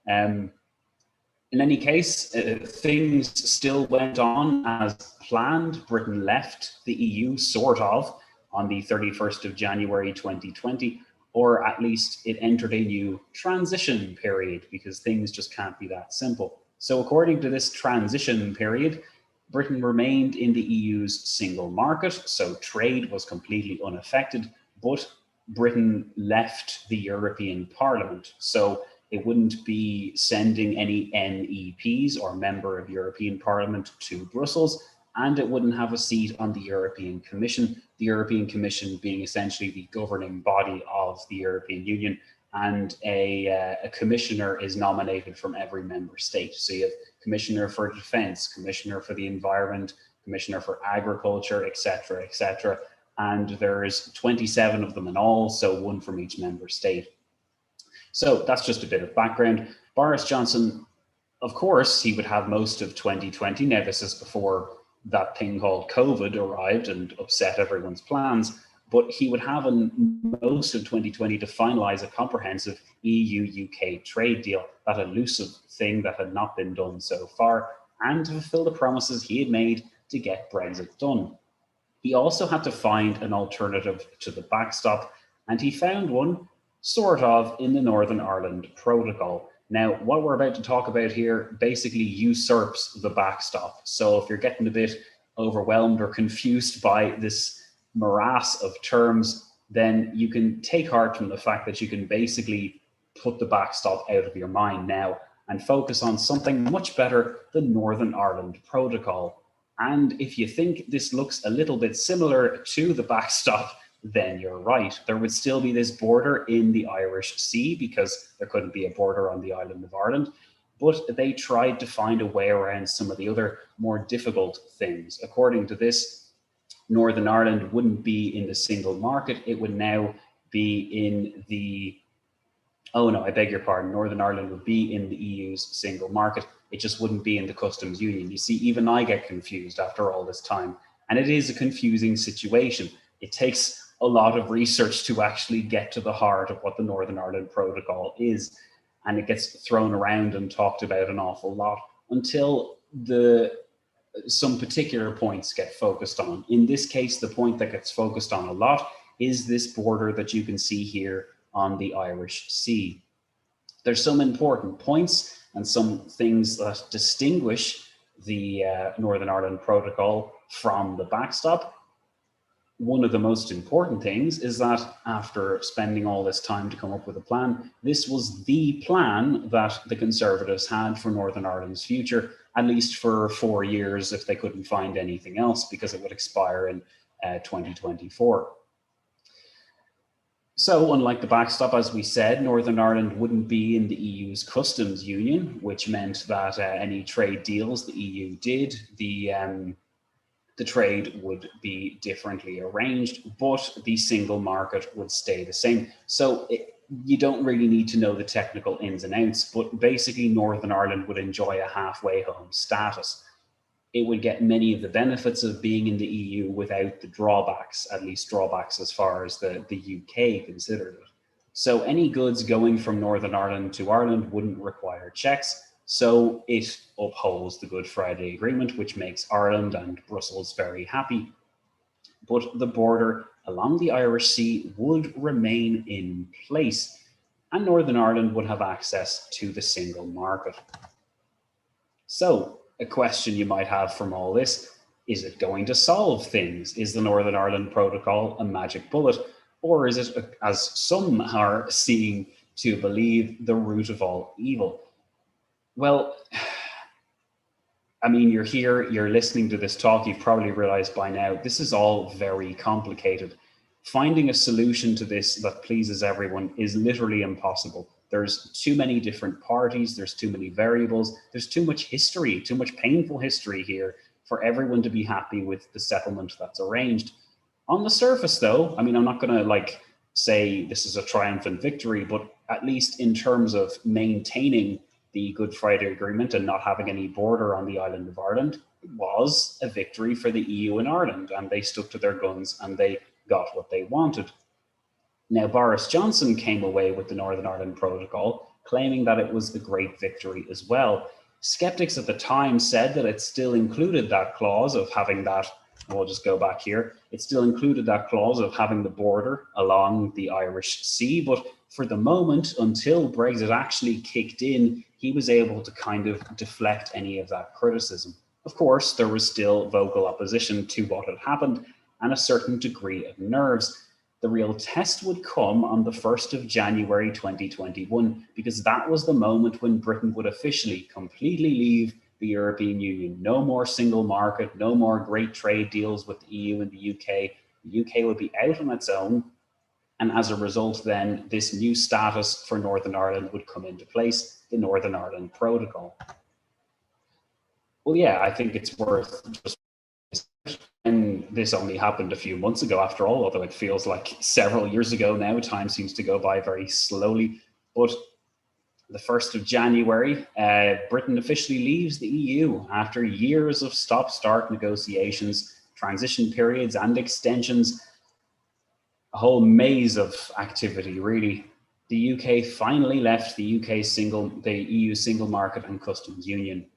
In any case, things still went on as planned. Britain left the EU, sort of, on the 31st of January 2020, or at least it entered a new transition period, because things just can't be that simple. So according to this transition period, Britain remained in the EU's single market, so trade was completely unaffected, but Britain left the European Parliament. So it wouldn't be sending any MEPs or member of European Parliament to Brussels, and it wouldn't have a seat on the European Commission, the European Commission being essentially the governing body of the European Union, and a commissioner is nominated from every member state. So you have Commissioner for Defence, Commissioner for the Environment, Commissioner for Agriculture, etc., etc. And there's 27 of them in all, so one from each member state. So that's just a bit of background. Boris Johnson, of course, he would have most of 2020. Now, this is before that thing called COVID arrived and upset everyone's plans, but he would have most of 2020 to finalize a comprehensive EU-UK trade deal, that elusive thing that had not been done so far, and to fulfill the promises he had made to get Brexit done. He also had to find an alternative to the backstop, and he found one, sort of, in the Northern Ireland Protocol. Now, what we're about to talk about here basically usurps the backstop. So if you're getting a bit overwhelmed or confused by this morass of terms, then you can take heart from the fact that you can basically put the backstop out of your mind now and focus on something much better, the Northern Ireland Protocol. And if you think this looks a little bit similar to the backstop, then you're right. There would still be this border in the Irish Sea because there couldn't be a border on the island of Ireland, but they tried to find a way around some of the other more difficult things. According to this, Northern Ireland wouldn't be in the single market. It would now be in the, oh no, I beg your pardon. Northern Ireland would be in the EU's single market. It just wouldn't be in the customs union. You see, even I get confused after all this time. And it is a confusing situation. It takes a lot of research to actually get to the heart of what the Northern Ireland Protocol is. And it gets thrown around and talked about an awful lot until some particular points get focused on. In this case, the point that gets focused on a lot is this border that you can see here on the Irish Sea. There's some important points and some things that distinguish the Northern Ireland Protocol from the backstop. One of the most important things is that after spending all this time to come up with a plan, this was the plan that the Conservatives had for Northern Ireland's future, at least for 4 years if they couldn't find anything else, because it would expire in 2024. So unlike the backstop, as we said, Northern Ireland wouldn't be in the EU's customs union, which meant that any trade deals the EU did, the trade would be differently arranged, but the single market would stay the same. So you don't really need to know the technical ins and outs, but basically Northern Ireland would enjoy a halfway home status. It would get many of the benefits of being in the EU without the drawbacks, at least drawbacks as far as the UK considered it. So any goods going from Northern Ireland to Ireland wouldn't require checks. So it upholds the Good Friday Agreement, which makes Ireland and Brussels very happy. But the border along the Irish Sea would remain in place, and Northern Ireland would have access to the single market. So a question you might have from all this, is it going to solve things? Is the Northern Ireland Protocol a magic bullet? Or is it, as some are seeing to believe, the root of all evil? Well, I mean, you're here, you're listening to this talk, you've probably realized by now, this is all very complicated. Finding a solution to this that pleases everyone is literally impossible. There's too many different parties, there's too many variables, there's too much history, too much painful history here for everyone to be happy with the settlement that's arranged. On the surface though, I mean, I'm not gonna say this is a triumphant victory, but at least in terms of maintaining the Good Friday Agreement and not having any border on the island of Ireland, it was a victory for the EU and Ireland, and they stuck to their guns and they got what they wanted. Now, Boris Johnson came away with the Northern Ireland Protocol, claiming that it was a great victory as well. Skeptics at the time said that it still included that clause of having that, we'll just go back here, it still included that clause of having the border along the Irish Sea, but for the moment, until Brexit actually kicked in, he was able to kind of deflect any of that criticism. Of course, there was still vocal opposition to what had happened and a certain degree of nerves. The real test would come on the 1st of January 2021, because that was the moment when Britain would officially completely leave the European Union. No more single market, no more great trade deals with the EU and the UK. The UK would be out on its own. And as a result, then this new status for Northern Ireland would come into place, the Northern Ireland Protocol. Well, yeah, I think it's worth just, and this only happened a few months ago after all, although it feels like several years ago now. Time seems to go by very slowly. But the 1st of January, Britain officially leaves the EU after years of stop-start negotiations, transition periods and extensions, a whole maze of activity, really. The UK finally left the EU single market and customs union.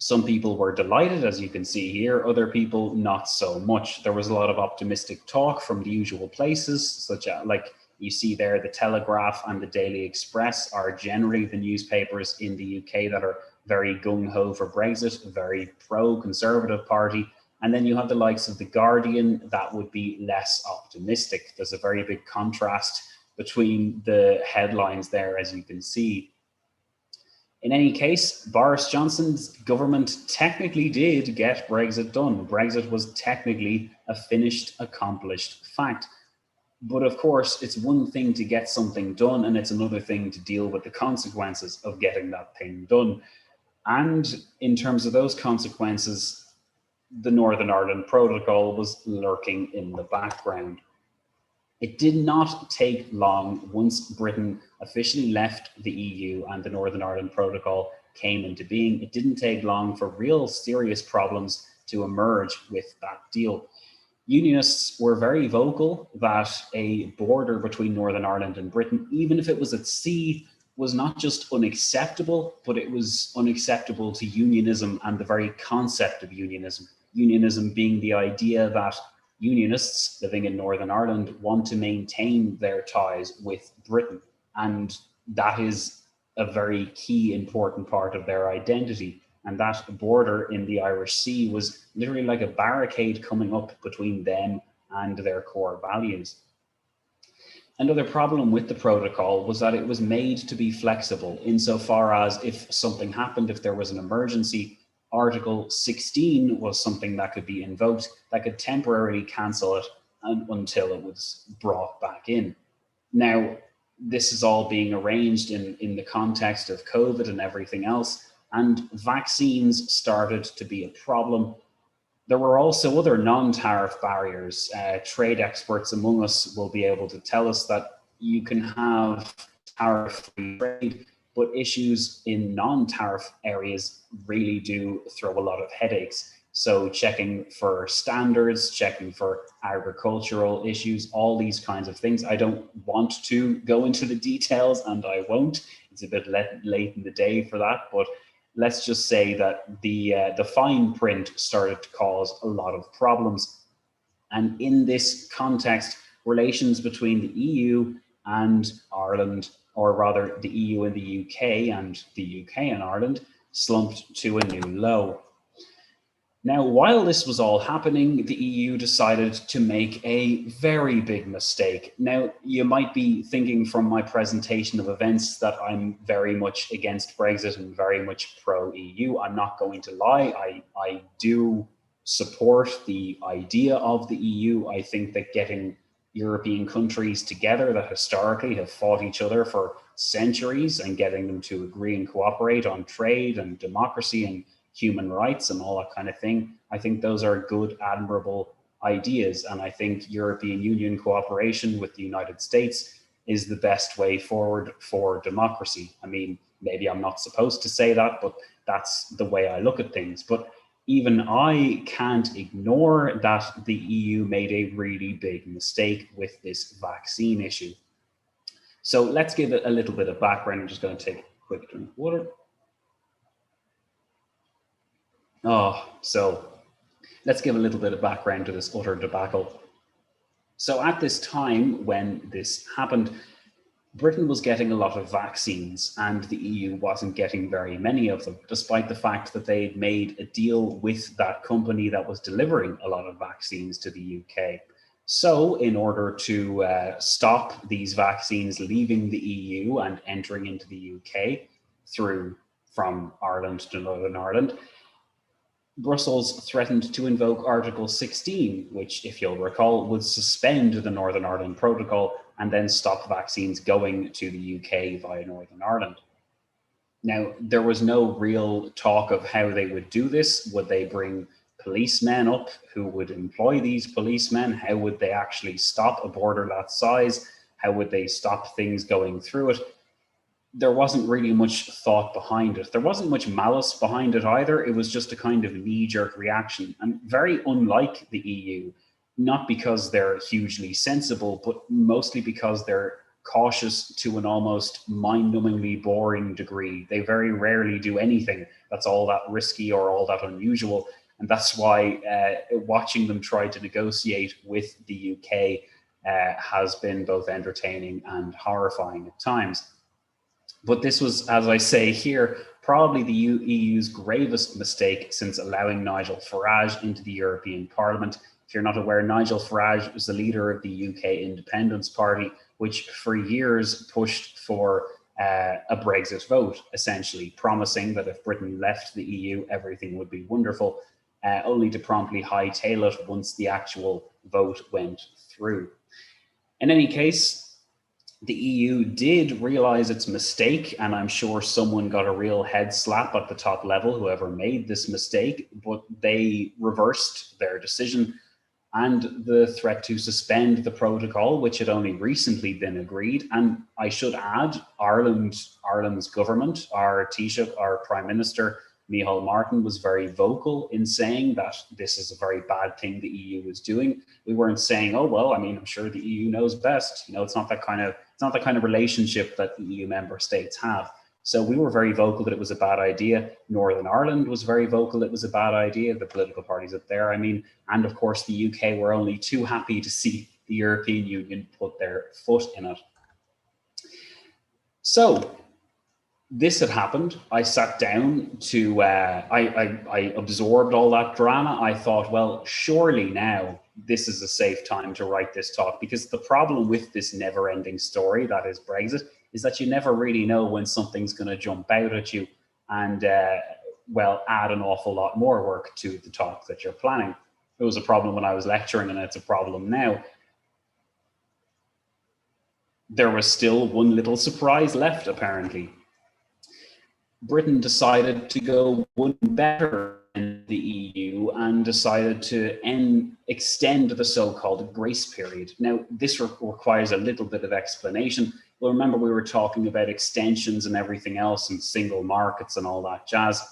Some people were delighted, as you can see here, other people not so much. There was a lot of optimistic talk from the usual places, such as, like you see there, the Telegraph and the Daily Express are generally the newspapers in the UK that are very gung-ho for Brexit, very pro-Conservative Party. And then you have the likes of the Guardian that would be less optimistic. There's a very big contrast between the headlines there, as you can see. In any case, Boris Johnson's government technically did get Brexit done. Brexit was technically a finished, accomplished fact. But of course, it's one thing to get something done, and it's another thing to deal with the consequences of getting that thing done. And in terms of those consequences, the Northern Ireland Protocol was lurking in the background. It did not take long once Britain officially left the EU and the Northern Ireland Protocol came into being. It didn't take long for real serious problems to emerge with that deal. Unionists were very vocal that a border between Northern Ireland and Britain, even if it was at sea, was not just unacceptable, but it was unacceptable to unionism and the very concept of unionism. Unionism being the idea that unionists living in Northern Ireland want to maintain their ties with Britain. And that is a very key, important part of their identity. And that border in the Irish Sea was literally like a barricade coming up between them and their core values. Another problem with the protocol was that it was made to be flexible insofar as if something happened, if there was an emergency, Article 16 was something that could be invoked that could temporarily cancel it until it was brought back in. Now, this is all being arranged in the context of COVID and everything else, and vaccines started to be a problem. There were also other non-tariff barriers. Trade experts among us will be able to tell us that you can have tariff-free trade, but issues in non-tariff areas really do throw a lot of headaches. So checking for standards, checking for agricultural issues, all these kinds of things. I don't want to go into the details, and I won't. It's a bit late in the day for that, but let's just say that the fine print started to cause a lot of problems. And in this context, relations between the EU and Ireland, or rather the EU and the UK and the UK and Ireland, slumped to a new low. Now, while this was all happening, the EU decided to make a very big mistake. Now, you might be thinking from my presentation of events that I'm very much against Brexit and very much pro-EU. I'm not going to lie. I do support the idea of the EU. I think that getting European countries together that historically have fought each other for centuries and getting them to agree and cooperate on trade and democracy and human rights and all that kind of thing, I think those are good, admirable ideas. And I think European Union cooperation with the United States is the best way forward for democracy. I mean, maybe I'm not supposed to say that, but that's the way I look at things. But even I can't ignore that the EU made a really big mistake with this vaccine issue. So let's give it a little bit of background. I'm just going to take a quick drink of water. So let's give a little bit of background to this utter debacle. So at this time when this happened, Britain was getting a lot of vaccines and the EU wasn't getting very many of them, despite the fact that they'd made a deal with that company that was delivering a lot of vaccines to the UK. So in order to stop these vaccines leaving the EU and entering into the UK from Ireland to Northern Ireland, Brussels threatened to invoke Article 16, which, if you'll recall, would suspend the Northern Ireland Protocol and then stop vaccines going to the UK via Northern Ireland. Now, there was no real talk of how they would do this. Would they bring policemen up who would employ these policemen? How would they actually stop a border that size? How would they stop things going through it? There wasn't really much thought behind it. There wasn't much malice behind it either. It was just a kind of knee-jerk reaction, and very unlike the EU, not because they're hugely sensible, but mostly because they're cautious to an almost mind-numbingly boring degree. They very rarely do anything that's all that risky or all that unusual. And that's why watching them try to negotiate with the UK has been both entertaining and horrifying at times. But this was, as I say here, probably the EU's gravest mistake since allowing Nigel Farage into the European Parliament. If you're not aware, Nigel Farage was the leader of the UK Independence Party, which for years pushed for a Brexit vote, essentially promising that if Britain left the EU, everything would be wonderful, only to promptly hightail it once the actual vote went through. In any case, the EU did realize its mistake, and I'm sure someone got a real head slap at the top level, whoever made this mistake, but they reversed their decision, and the threat to suspend the protocol, which had only recently been agreed. And I should add, Ireland's government, our Taoiseach, our Prime Minister, Micheál Martin, was very vocal in saying that this is a very bad thing the EU is doing. We weren't saying, oh, well, I mean, I'm sure the EU knows best. You know, it's not that kind of relationship that the EU member states have. So we were very vocal that it was a bad idea. Northern Ireland was very vocal it was a bad idea, the political parties up there, I mean, and of course the UK were only too happy to see the European Union put their foot in it. So this had happened. I sat down to, I absorbed all that drama. I thought, well, surely now this is a safe time to write this talk, because the problem with this never-ending story that is Brexit is that you never really know when something's going to jump out at you and, well, add an awful lot more work to the talk that you're planning. It was a problem when I was lecturing, and it's a problem now. There was still one little surprise left, apparently. Britain decided to go one better than the EU and decided to extend the so-called grace period. Now, this requires a little bit of explanation. Well, remember, we were talking about extensions and everything else and single markets and all that jazz.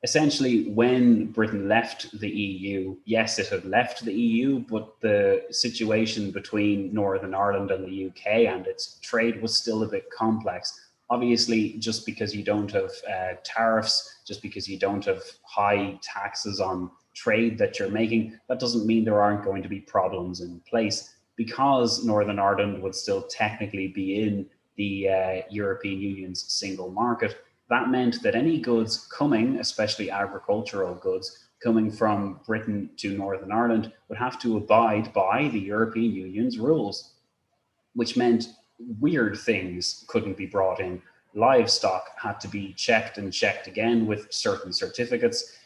Essentially, when Britain left the EU, yes, it had left the EU, but the situation between Northern Ireland and the UK and its trade was still a bit complex. Obviously, just because you don't have tariffs, just because you don't have high taxes on trade that you're making, that doesn't mean there aren't going to be problems in place. Because Northern Ireland would still technically be in the European Union's single market, that meant that any goods coming, especially agricultural goods, coming from Britain to Northern Ireland would have to abide by the European Union's rules, which meant weird things couldn't be brought in. Livestock had to be checked and checked again with certain certificates.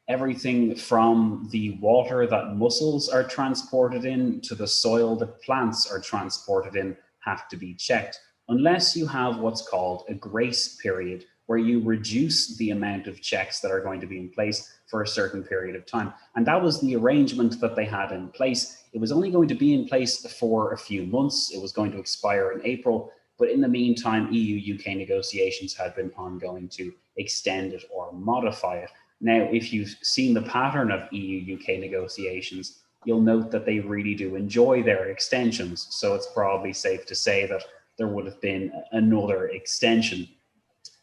Everything from the water that mussels are transported in to the soil that plants are transported in have to be checked, unless you have what's called a grace period, where you reduce the amount of checks that are going to be in place for a certain period of time. And that was the arrangement that they had in place. It was only going to be in place for a few months. It was going to expire in April. But in the meantime, EU-UK negotiations had been ongoing to extend it or modify it. Now, if you've seen the pattern of EU-UK negotiations, you'll note that they really do enjoy their extensions. So it's probably safe to say that there would have been another extension.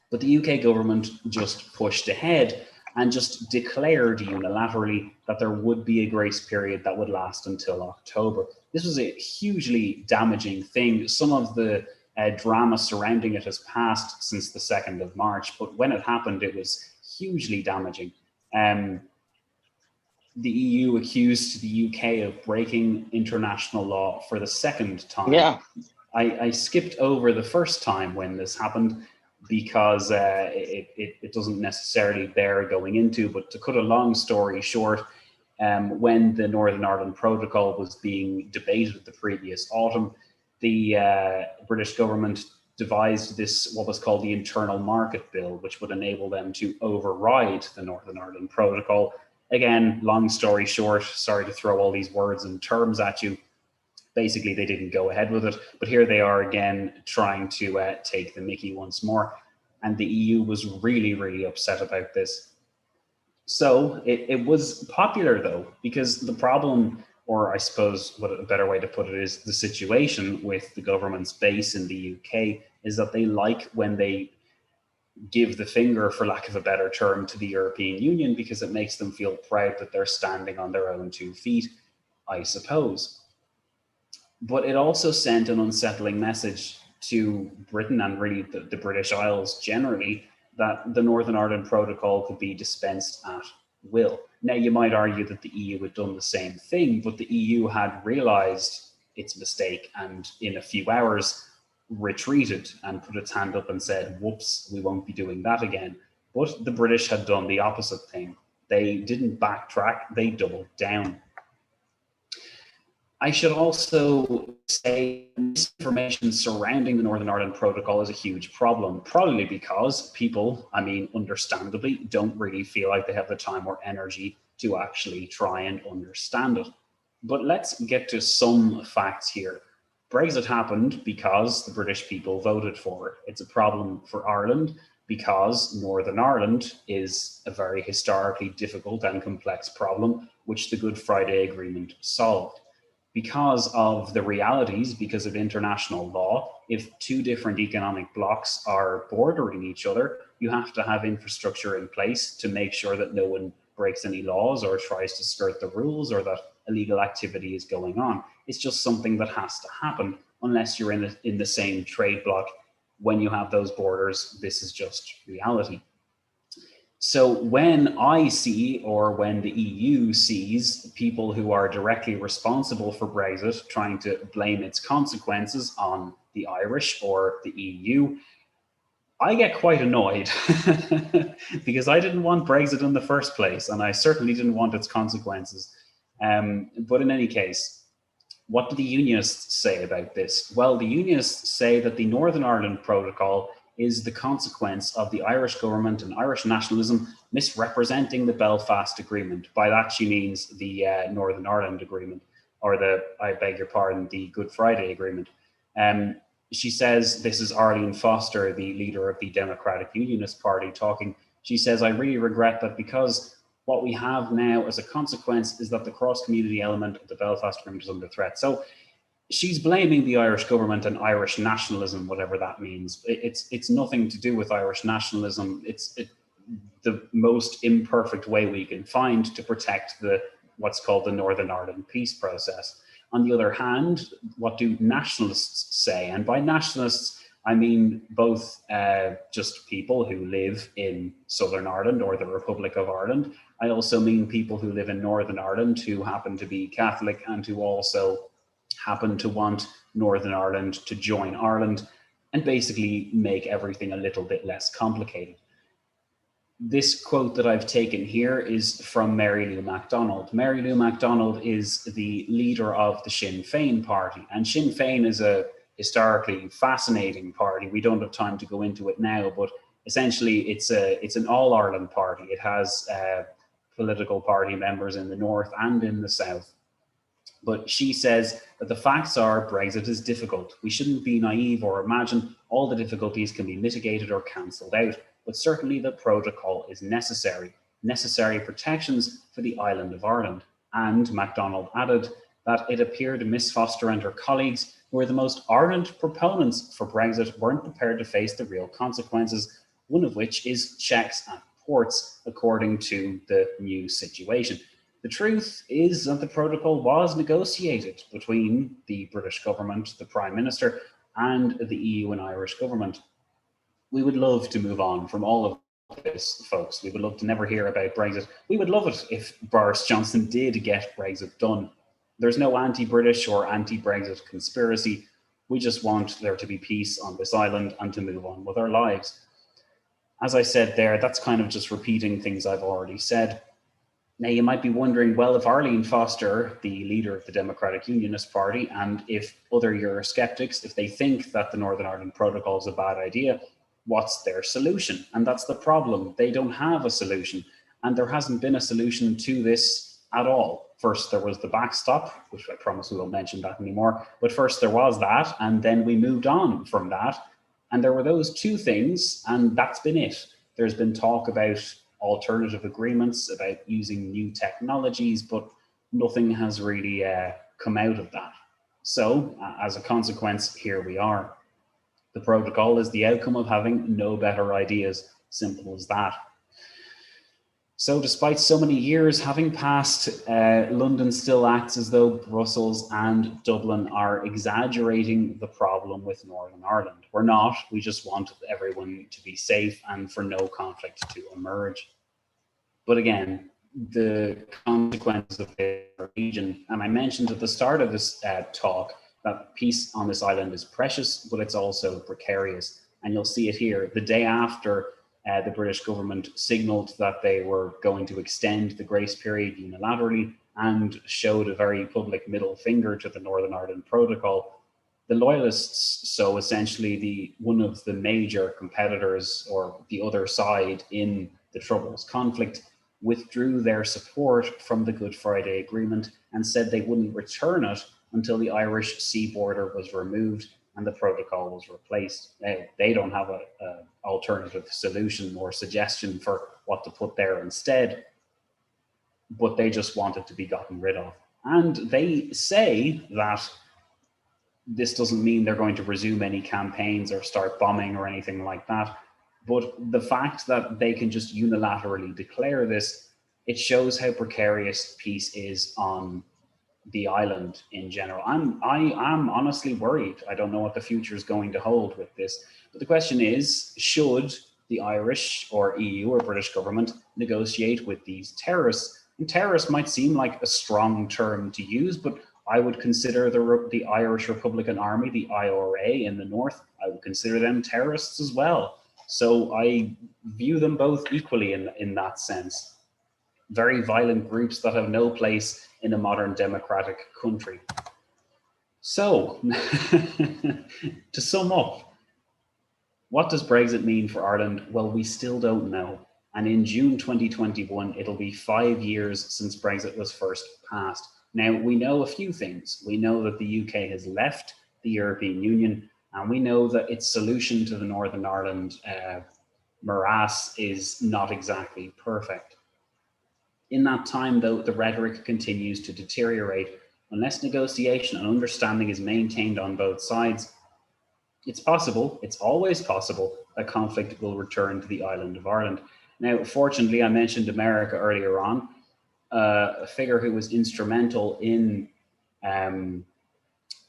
But the UK government just pushed ahead and just declared unilaterally that there would be a grace period that would last until October. This was a hugely damaging thing. Some of the drama surrounding it has passed since the 2nd of March, but when it happened, it was hugely damaging. The EU accused the UK of breaking international law for the second time. Yeah. I skipped over the first time when this happened because it doesn't necessarily bear going into, but to cut a long story short, when the Northern Ireland Protocol was being debated the previous autumn, the British government devised this, what was called the Internal Market Bill, which would enable them to override the Northern Ireland Protocol. Again, long story short, sorry to throw all these words and terms at you. Basically, they didn't go ahead with it, but here they are again trying to take the mickey once more. And the EU was really, really upset about this. So it was popular though, because the problem, or I suppose what a better way to put it is, the situation with the government's base in the UK is that they like when they give the finger, for lack of a better term, to the European Union, because it makes them feel proud that they're standing on their own 2 feet, I suppose. But it also sent an unsettling message to Britain and really the British Isles generally, that the Northern Ireland Protocol could be dispensed at will. Now, you might argue that the EU had done the same thing, but the EU had realised its mistake and in a few hours retreated and put its hand up and said, whoops, we won't be doing that again. But the British had done the opposite thing. They didn't backtrack, they doubled down. I should also say misinformation surrounding the Northern Ireland Protocol is a huge problem, probably because people, I mean, understandably, don't really feel like they have the time or energy to actually try and understand it. But let's get to some facts here. Brexit happened because the British people voted for it. It's a problem for Ireland because Northern Ireland is a very historically difficult and complex problem, which the Good Friday Agreement solved. Because of the realities, because of international law, if 2 different economic blocs are bordering each other, you have to have infrastructure in place to make sure that no one breaks any laws or tries to skirt the rules or that illegal activity is going on. It's just something that has to happen unless you're in the same trade bloc. When you have those borders, this is just reality. So when I see, or when the EU sees, people who are directly responsible for Brexit trying to blame its consequences on the Irish or the EU, I get quite annoyed because I didn't want Brexit in the first place, and I certainly didn't want its consequences. But in any case, what do the Unionists say about this? Well, the Unionists say that the Northern Ireland Protocol is the consequence of the Irish government and Irish nationalism misrepresenting the Belfast Agreement. By that she means the Northern Ireland Agreement, or I beg your pardon, the Good Friday Agreement. She says, this is Arlene Foster, the leader of the Democratic Unionist Party talking. She says, I really regret that because what we have now as a consequence is that the cross-community element of the Belfast Agreement is under threat. So she's blaming the Irish government and Irish nationalism, whatever that means. It's nothing to do with Irish nationalism. It's the most imperfect way we can find to protect what's called the Northern Ireland peace process. On the other hand, what do nationalists say? And by nationalists, I mean both just people who live in Southern Ireland or the Republic of Ireland. I also mean people who live in Northern Ireland who happen to be Catholic and who also happen to want Northern Ireland to join Ireland and basically make everything a little bit less complicated. This quote that I've taken here is from Mary Lou MacDonald. Mary Lou MacDonald is the leader of the Sinn Féin party, and Sinn Féin is a historically fascinating party. We don't have time to go into it now, but essentially it's an all-Ireland party. It has political party members in the north and in the south. But she says that the facts are Brexit is difficult. We shouldn't be naive or imagine all the difficulties can be mitigated or cancelled out, but certainly the protocol is necessary protections for the island of Ireland. And MacDonald added that it appeared Miss Foster and her colleagues, who were the most ardent proponents for Brexit, weren't prepared to face the real consequences, one of which is checks at ports, according to the new situation. The truth is that the protocol was negotiated between the British government, the Prime Minister, and the EU and Irish government. We would love to move on from all of this, folks. We would love to never hear about Brexit. We would love it if Boris Johnson did get Brexit done. There's no anti-British or anti-Brexit conspiracy. We just want there to be peace on this island and to move on with our lives. As I said there, that's kind of just repeating things I've already said. Now, you might be wondering, well, if Arlene Foster, the leader of the Democratic Unionist Party, and if other Eurosceptics, if they think that the Northern Ireland Protocol is a bad idea, what's their solution? And that's the problem. They don't have a solution. And there hasn't been a solution to this at all. First, there was the backstop, which I promise we won't mention that anymore. But first there was that, and then we moved on from that. And there were those two things, and that's been it. There's been talk about alternative agreements, about using new technologies, but nothing has really come out of that. So as a consequence, here we are. The protocol is the outcome of having no better ideas, simple as that. So despite so many years having passed, London still acts as though Brussels and Dublin are exaggerating the problem with Northern Ireland. We're not, we just want everyone to be safe and for no conflict to emerge. But again, the consequences of the region, and I mentioned at the start of this talk that peace on this island is precious, but it's also precarious. And you'll see it here. The day after the British government signalled that they were going to extend the grace period unilaterally and showed a very public middle finger to the Northern Ireland Protocol, the Loyalists, so essentially one of the major competitors or the other side in the Troubles conflict, withdrew their support from the Good Friday Agreement and said they wouldn't return it until the Irish sea border was removed and the protocol was replaced. Now, they don't have an alternative solution or suggestion for what to put there instead, but they just want it to be gotten rid of. And they say that this doesn't mean they're going to resume any campaigns or start bombing or anything like that. But the fact that they can just unilaterally declare this, it shows how precarious peace is on the island in general. I am honestly worried. I don't know what the future is going to hold with this. But the question is, should the Irish or EU or British government negotiate with these terrorists? And terrorists might seem like a strong term to use, but I would consider the Irish Republican Army, the IRA in the north, I would consider them terrorists as well. So I view them both equally in that sense. Very violent groups that have no place in a modern democratic country. So, to sum up, what does Brexit mean for Ireland? Well, we still don't know. And in June 2021, it'll be 5 years since Brexit was first passed. Now, we know a few things. We know that the UK has left the European Union, and we know that its solution to the Northern Ireland morass is not exactly perfect. In that time, though, the rhetoric continues to deteriorate. Unless negotiation and understanding is maintained on both sides, it's possible, it's always possible, that conflict will return to the island of Ireland. Now, fortunately, I mentioned America earlier on. A figure who was instrumental in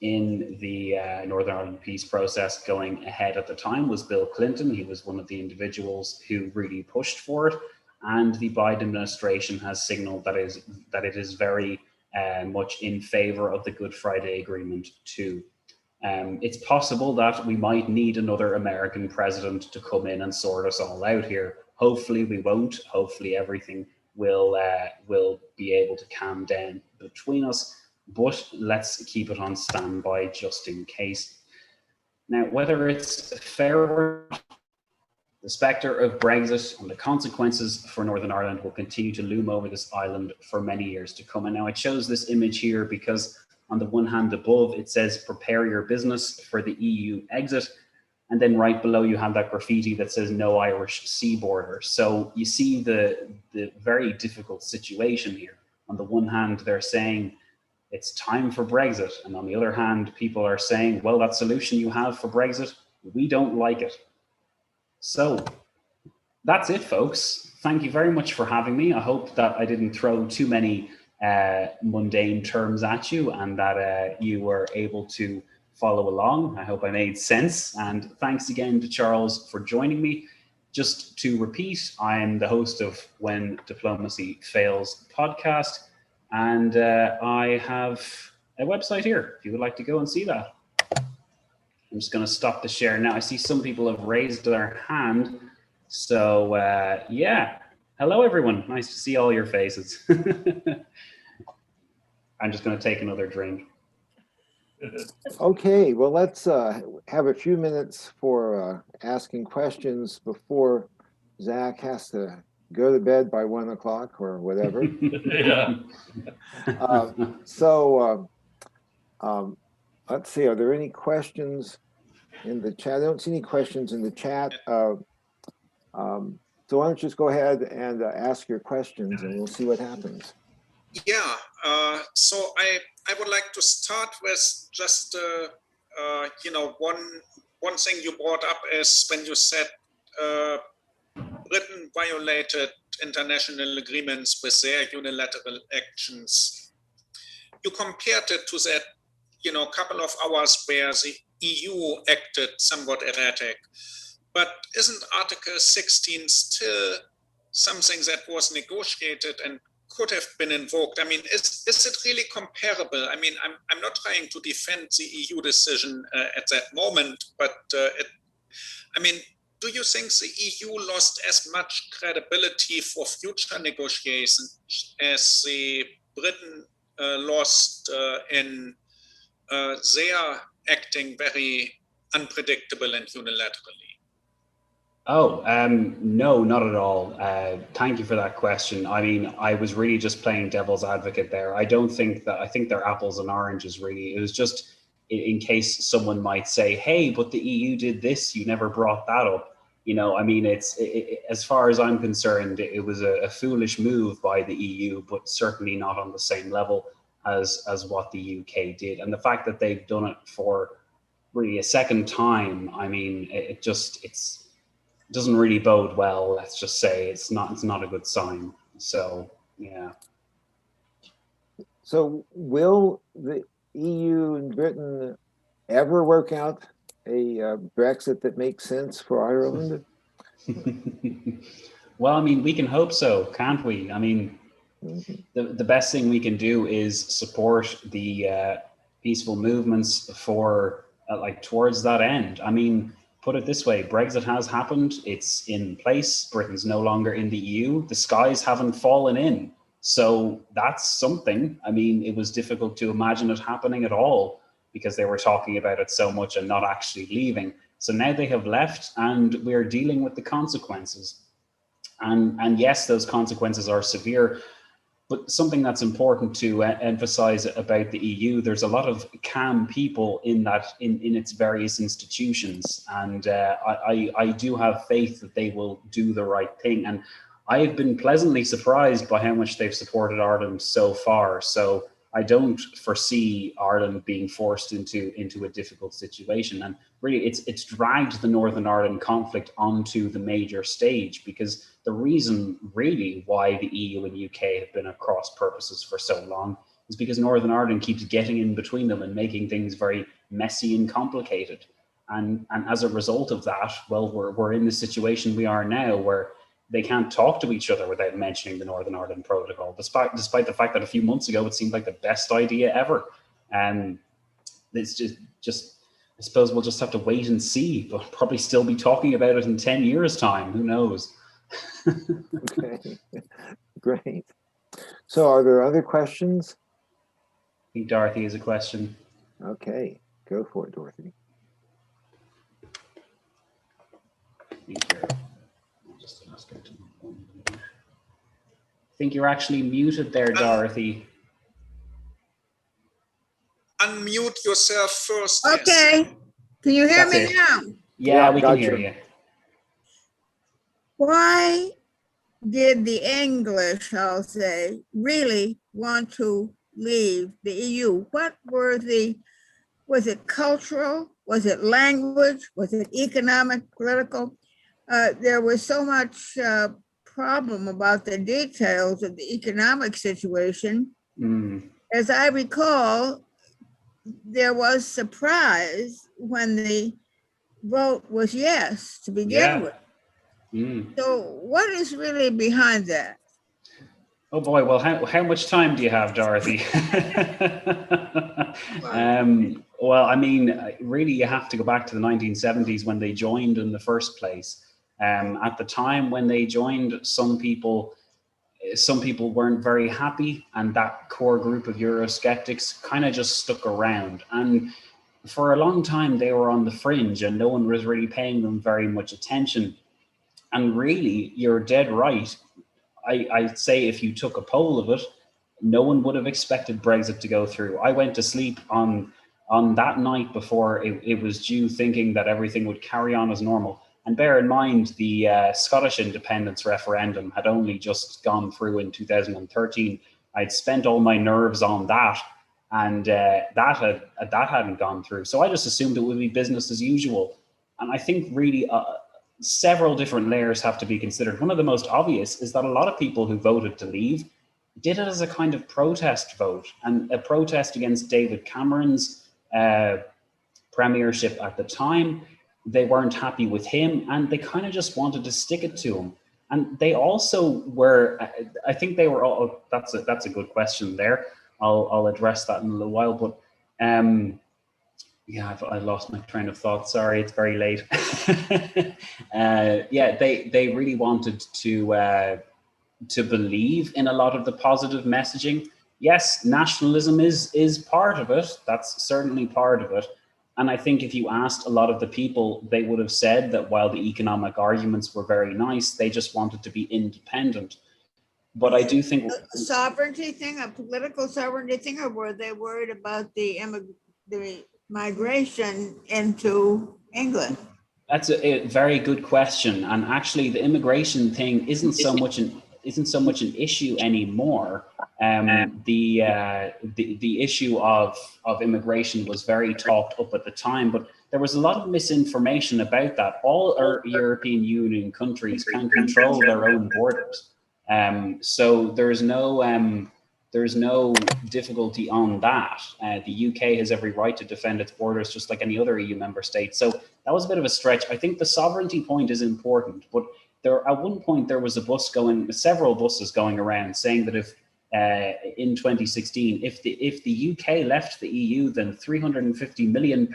the Northern Ireland peace process going ahead at the time was Bill Clinton. He was one of the individuals who really pushed for it. And the Biden administration has signaled that it is very much in favor of the Good Friday Agreement too. It's possible that we might need another American president to come in and sort us all out here. Hopefully we won't. Hopefully everything will be able to calm down between us, but let's keep it on standby just in case. Now, whether it's fair or not, the spectre of Brexit and the consequences for Northern Ireland will continue to loom over this island for many years to come. And now I chose this image here because on the one hand above, it says, prepare your business for the EU exit. And then right below you have that graffiti that says no Irish sea border. So you see the very difficult situation here. On the one hand, they're saying it's time for Brexit. And on the other hand, people are saying, well, that solution you have for Brexit, we don't like it. So that's it, folks. Thank you very much for having me. I hope that I didn't throw too many mundane terms at you and that you were able to follow along. I hope I made sense. And thanks again to Charles for joining me. Just to repeat, I'm the host of When Diplomacy Fails podcast. And I have a website here if you would like to go and see that. I'm just going to stop the share now. I see some people have raised their hand. So yeah, Hello, everyone. Nice to see all your faces. I'm just going to take another drink. Okay, well, let's have a few minutes for asking questions before Zach has to go to bed by 1 o'clock or whatever. Yeah. Let's see, are there any questions in the chat? I don't see any questions in the chat. So why don't you just go ahead and ask your questions and we'll see what happens. Yeah, so I would like to start with just, one thing you brought up is when you said Britain violated international agreements with their unilateral actions. You compared it to that, couple of hours where the EU acted somewhat erratic. But isn't Article 16 still something that was negotiated and could have been invoked? I mean, is it really comparable? I mean, I'm not trying to defend the EU decision at that moment, but do you think the EU lost as much credibility for future negotiations as the Britain lost in their acting very unpredictable and unilaterally? Oh, no, not at all. Thank you for that question. I mean, I was really just playing devil's advocate there. I think they're apples and oranges, really. It was just in case someone might say, hey, but the EU did this, you never brought that up. I mean, as far as I'm concerned, it was a foolish move by the EU, but certainly not on the same level as what the UK did. And the fact that they've done it for really a second time, I mean, it doesn't really bode well. Let's just say it's not a good sign. So yeah. So will the EU and Britain ever work out a Brexit that makes sense for Ireland? Well, I mean, we can hope so, can't we? I mean, the best thing we can do is support the peaceful movements for towards that end. I mean, put it this way, Brexit has happened, it's in place, Britain's no longer in the EU, the skies haven't fallen in. So that's something. I mean, it was difficult to imagine it happening at all because they were talking about it so much and not actually leaving. So now they have left and we're dealing with the consequences. And yes, those consequences are severe. But something that's important to emphasize about the EU, there's a lot of calm people in its various institutions. And I do have faith that they will do the right thing. And I've been pleasantly surprised by how much they've supported Ireland so far. So I don't foresee Ireland being forced into a difficult situation. And really, it's dragged the Northern Ireland conflict onto the major stage, because the reason really why the EU and UK have been at cross purposes for so long is because Northern Ireland keeps getting in between them and making things very messy and complicated. And as a result of that, well, we're in the situation we are now where they can't talk to each other without mentioning the Northern Ireland Protocol, despite the fact that a few months ago it seemed like the best idea ever. And it's just I suppose we'll just have to wait and see, but probably still be talking about it in 10 years' time. Who knows? Okay, great. So are there other questions? I think Dorothy has a question. Okay, go for it, Dorothy. Thank you. I'll just ask her to. I think you're actually muted there, Dorothy. Unmute yourself first. Okay, Yes. can you hear That's me it. now? Yeah, we can gotcha. hear you. Why did the English, I'll say, really want to leave the EU? What were was it cultural? Was it language? Was it economic, political? There was so much problem about the details of the economic situation. As I recall, there was surprise when the vote was yes to begin with. So what is really behind that? Oh boy, well, how much time do you have, Dorothy? Well, I mean, really, you have to go back to the 1970s when they joined in the first place. At the time when they joined, some people weren't very happy, and that core group of Eurosceptics kind of just stuck around. And for a long time, they were on the fringe, and no one was really paying them very much attention. And really, you're dead right. I'd say if you took a poll of it, no one would have expected Brexit to go through. I went to sleep on that night before it was due, thinking that everything would carry on as normal. And bear in mind, the Scottish independence referendum had only just gone through in 2013. I'd spent all my nerves on that, and that hadn't gone through. So I just assumed it would be business as usual. And I think really several different layers have to be considered. One of the most obvious is that a lot of people who voted to leave did it as a kind of protest vote, and a protest against David Cameron's premiership at the time. They weren't happy with him, and they kind of just wanted to stick it to him. And they also were, I think they were all, that's a good question there. I'll address that in a little while, but yeah, I lost my train of thought. Sorry, it's very late. Yeah, they really wanted to believe in a lot of the positive messaging. Yes, nationalism is part of it. That's certainly part of it. And I think if you asked a lot of the people, they would have said that while the economic arguments were very nice, they just wanted to be independent. But I do think a sovereignty thing, a political sovereignty thing, or were they worried about the migration into England? That's a very good question. And actually, the immigration thing isn't so much an issue anymore. The issue of immigration was very talked up at the time, but there was a lot of misinformation about that. All our European Union countries can control their own borders. So there's no difficulty on that. The UK has every right to defend its borders just like any other EU member state. So that was a bit of a stretch. I think the sovereignty point is important, but at one point there was several buses going around saying that if in 2016, if the UK left the EU, then £350 million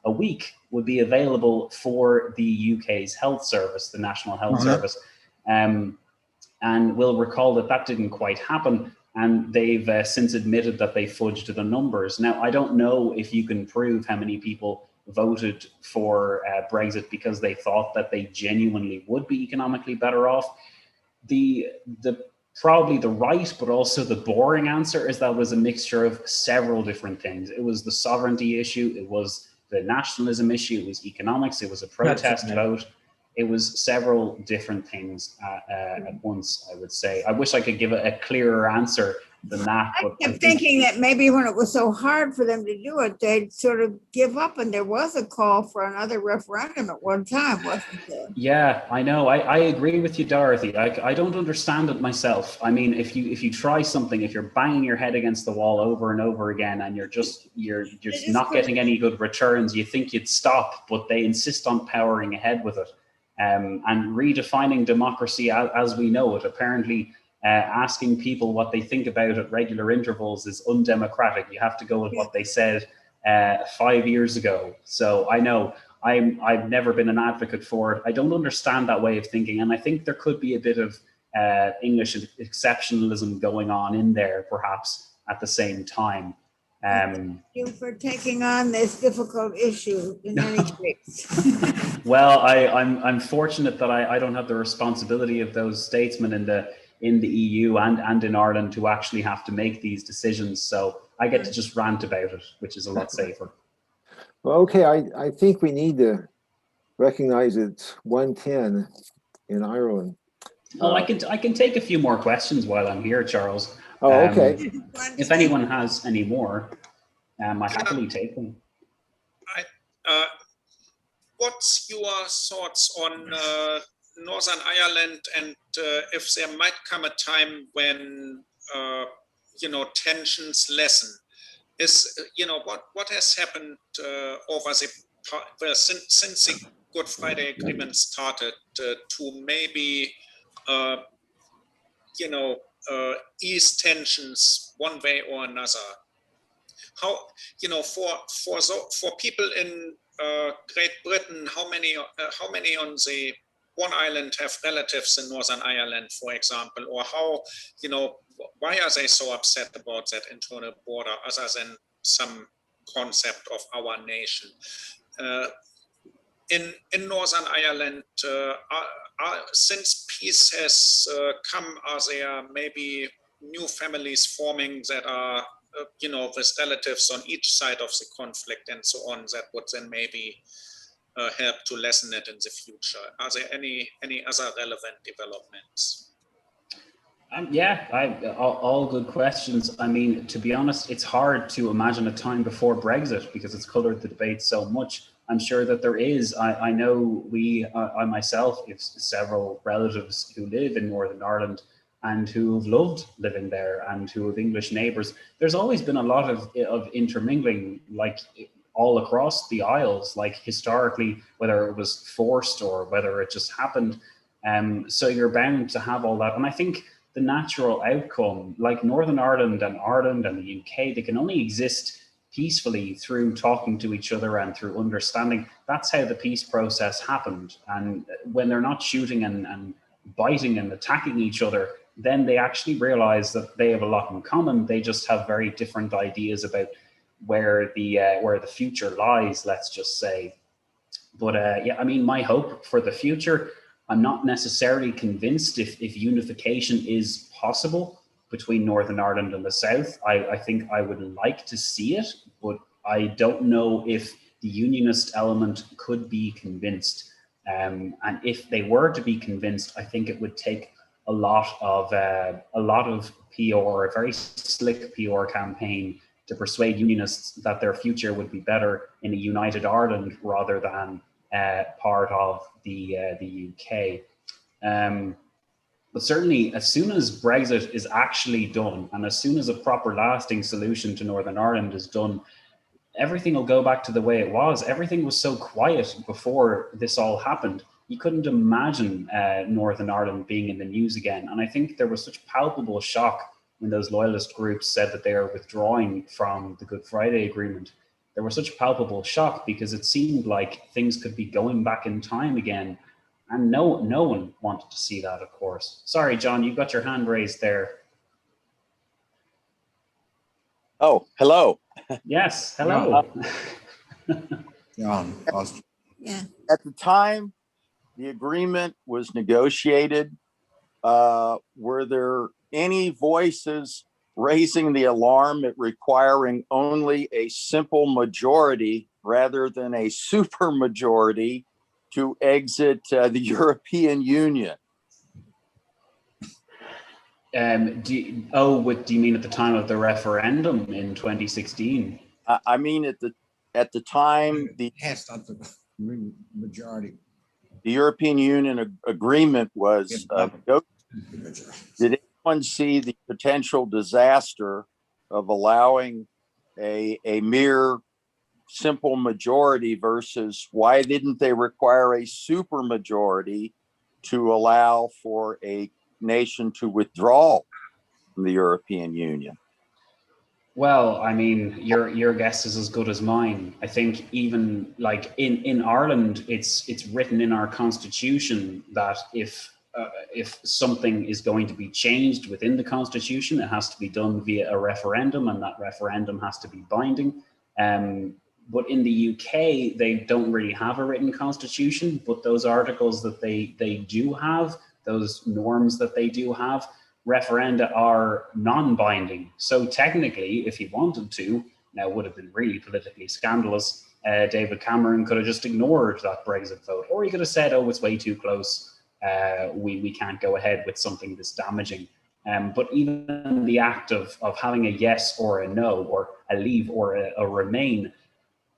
a week would be available for the UK's health service, the National Health Service. And we'll recall that didn't quite happen. And they've since admitted that they fudged the numbers. Now, I don't know if you can prove how many people voted for Brexit because they thought that they genuinely would be economically better off. Probably the right, but also the boring answer is that it was a mixture of several different things. It was the sovereignty issue, it was the nationalism issue, it was economics, it was a protest vote. It was several different things at once, I would say. I wish I could give a clearer answer than that. But I kept thinking that maybe when it was so hard for them to do it, they'd sort of give up, and there was a call for another referendum at one time, wasn't there? Yeah, I know. I agree with you, Dorothy. I don't understand it myself. I mean, if you try something, if you're banging your head against the wall over and over again, and you're just not getting any good returns, you think you'd stop, but they insist on powering ahead with it. And redefining democracy as we know it. Apparently, asking people what they think about at regular intervals is undemocratic. You have to go with what they said 5 years ago. So I know I've never been an advocate for it. I don't understand that way of thinking, and I think there could be a bit of English exceptionalism going on in there, perhaps at the same time. Thank you for taking on this difficult issue in any case. Well, I'm fortunate that I don't have the responsibility of those statesmen in the EU and in Ireland to actually have to make these decisions. So I get to just rant about it, which is a lot safer. Well, okay, I think we need to recognize it's 1:10 in Ireland. Oh, I can take a few more questions while I'm here, Charles. Oh, okay. If anyone has any more, I happily take them. What's your thoughts on Northern Ireland, and if there might come a time when tensions lessen? What has happened over since the Good Friday Agreement started to maybe ease tensions one way or another? How for people in Great Britain, how many on the one island have relatives in Northern Ireland, for example, or how, why are they so upset about that internal border other than some concept of our nation? In Northern Ireland, since peace has come, are there maybe new families forming that are, with relatives on each side of the conflict and so on, that would then maybe help to lessen it in the future? Are there any other relevant developments? All good questions. I mean, to be honest, it's hard to imagine a time before Brexit because it's colored the debate so much. I'm sure that there is. I know I myself have several relatives who live in Northern Ireland and who've loved living there and who have English neighbours. There's always been a lot of intermingling, like all across the Isles, like historically, whether it was forced or whether it just happened. So you're bound to have all that. And I think the natural outcome, like Northern Ireland and the UK, they can only exist peacefully through talking to each other and through understanding. That's how the peace process happened. And when they're not shooting and biting and attacking each other, then they actually realize that they have a lot in common. They just have very different ideas about where the future lies, let's just say. But I mean, my hope for the future, I'm not necessarily convinced if unification is possible between Northern Ireland and the South. I think I would like to see it, but I don't know if the unionist element could be convinced. And if they were to be convinced, I think it would take a lot of PR, a very slick PR campaign to persuade unionists that their future would be better in a united Ireland rather than part of the UK. But certainly, as soon as Brexit is actually done, and as soon as a proper lasting solution to Northern Ireland is done, everything will go back to the way it was. Everything was so quiet before this all happened. You couldn't imagine Northern Ireland being in the news again. And I think there was such palpable shock when those loyalist groups said that they are withdrawing from the Good Friday Agreement. There was such palpable shock because it seemed like things could be going back in time again. And no one wanted to see that, of course. Sorry, John, you got your hand raised there. Oh, hello. Yes, hello. John. Yeah. At the time the agreement was negotiated, were there any voices raising the alarm at requiring only a simple majority rather than a supermajority to exit the European Union? Do you mean at the time of the referendum in 2016? I mean at the time the majority. The European Union agreement was did anyone see the potential disaster of allowing a mere simple majority versus why didn't they require a supermajority to allow for a nation to withdraw from the European Union? Well, I mean, your guess is as good as mine. I think even like in Ireland, it's written in our constitution that if something is going to be changed within the constitution, it has to be done via a referendum, and that referendum has to be binding. But in the UK, they don't really have a written constitution, but those articles that they do have, those norms that they do have, referenda are non-binding. So technically, if he wanted to, now it would have been really politically scandalous, David Cameron could have just ignored that Brexit vote, or he could have said, oh, it's way too close, we can't go ahead with something this damaging. But even the act of having a yes or a no, or a leave or a remain,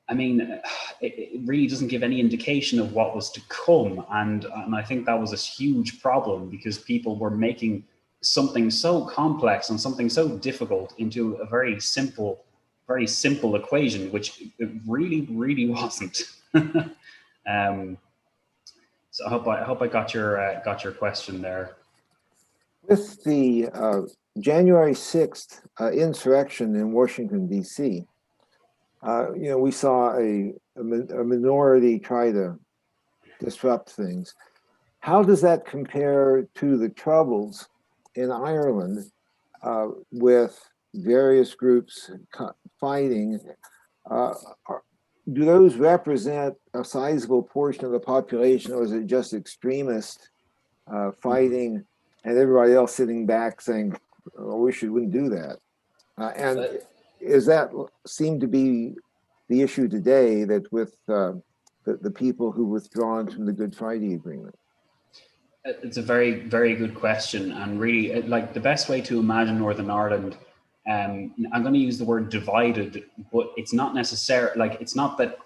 I mean, it really doesn't give any indication of what was to come. And I think that was a huge problem because people were making something so complex and something so difficult into a very simple equation, which it really wasn't. So I hope I got your question there. With the January 6th insurrection in Washington, D.C., we saw a minority try to disrupt things. how does that compare to the troubles in Ireland with various groups fighting? Do those represent a sizable portion of the population, or is it just extremists fighting and everybody else sitting back saying, oh, we wouldn't do that? And is that seem to be the issue today, that with the people who withdrawn from the Good Friday Agreement? It's a very, very good question. And really, like, the best way to imagine Northern Ireland, I'm going to use the word divided, but it's not necessarily, like, it's not that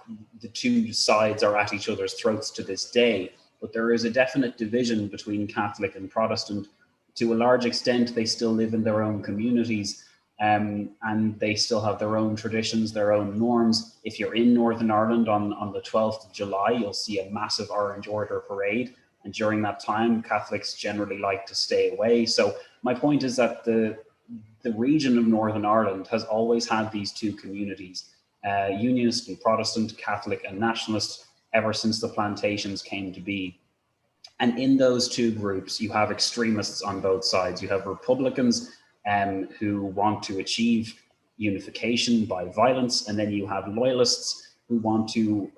the two sides are at each other's throats to this day, but there is a definite division between Catholic and Protestant. To a large extent, they still live in their own communities, and they still have their own traditions, their own norms. If you're in Northern Ireland on the 12th of July, you'll see a massive Orange Order parade. And during that time, Catholics generally like to stay away. So my point is that the region of Northern Ireland has always had these two communities, Unionist and Protestant, Catholic and Nationalist, ever since the plantations came to be. And in those two groups, you have extremists on both sides. You have Republicans who want to achieve unification by violence, and then you have loyalists who want to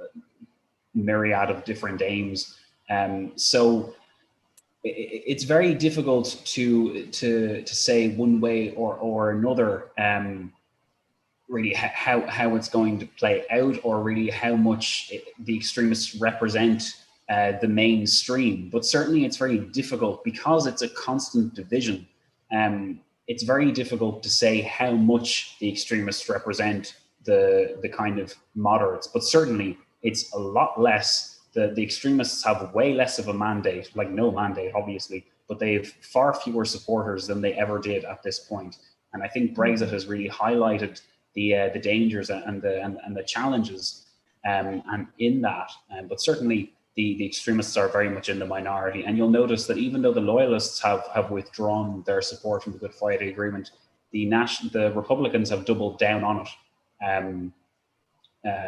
myriad of different aims. So it's very difficult to say one way or another, really how it's going to play out, or really how much the extremists represent the mainstream. But certainly it's very difficult, because it's a constant division. It's very difficult to say how much the extremists represent the kind of moderates, but certainly it's a lot less. The extremists have way less of a mandate, like no mandate, obviously, but they have far fewer supporters than they ever did at this point. And I think Brexit has really highlighted the dangers and the challenges and in that. But certainly the extremists are very much in the minority. And you'll notice that even though the loyalists have withdrawn their support from the Good Friday Agreement, the Republicans have doubled down on it.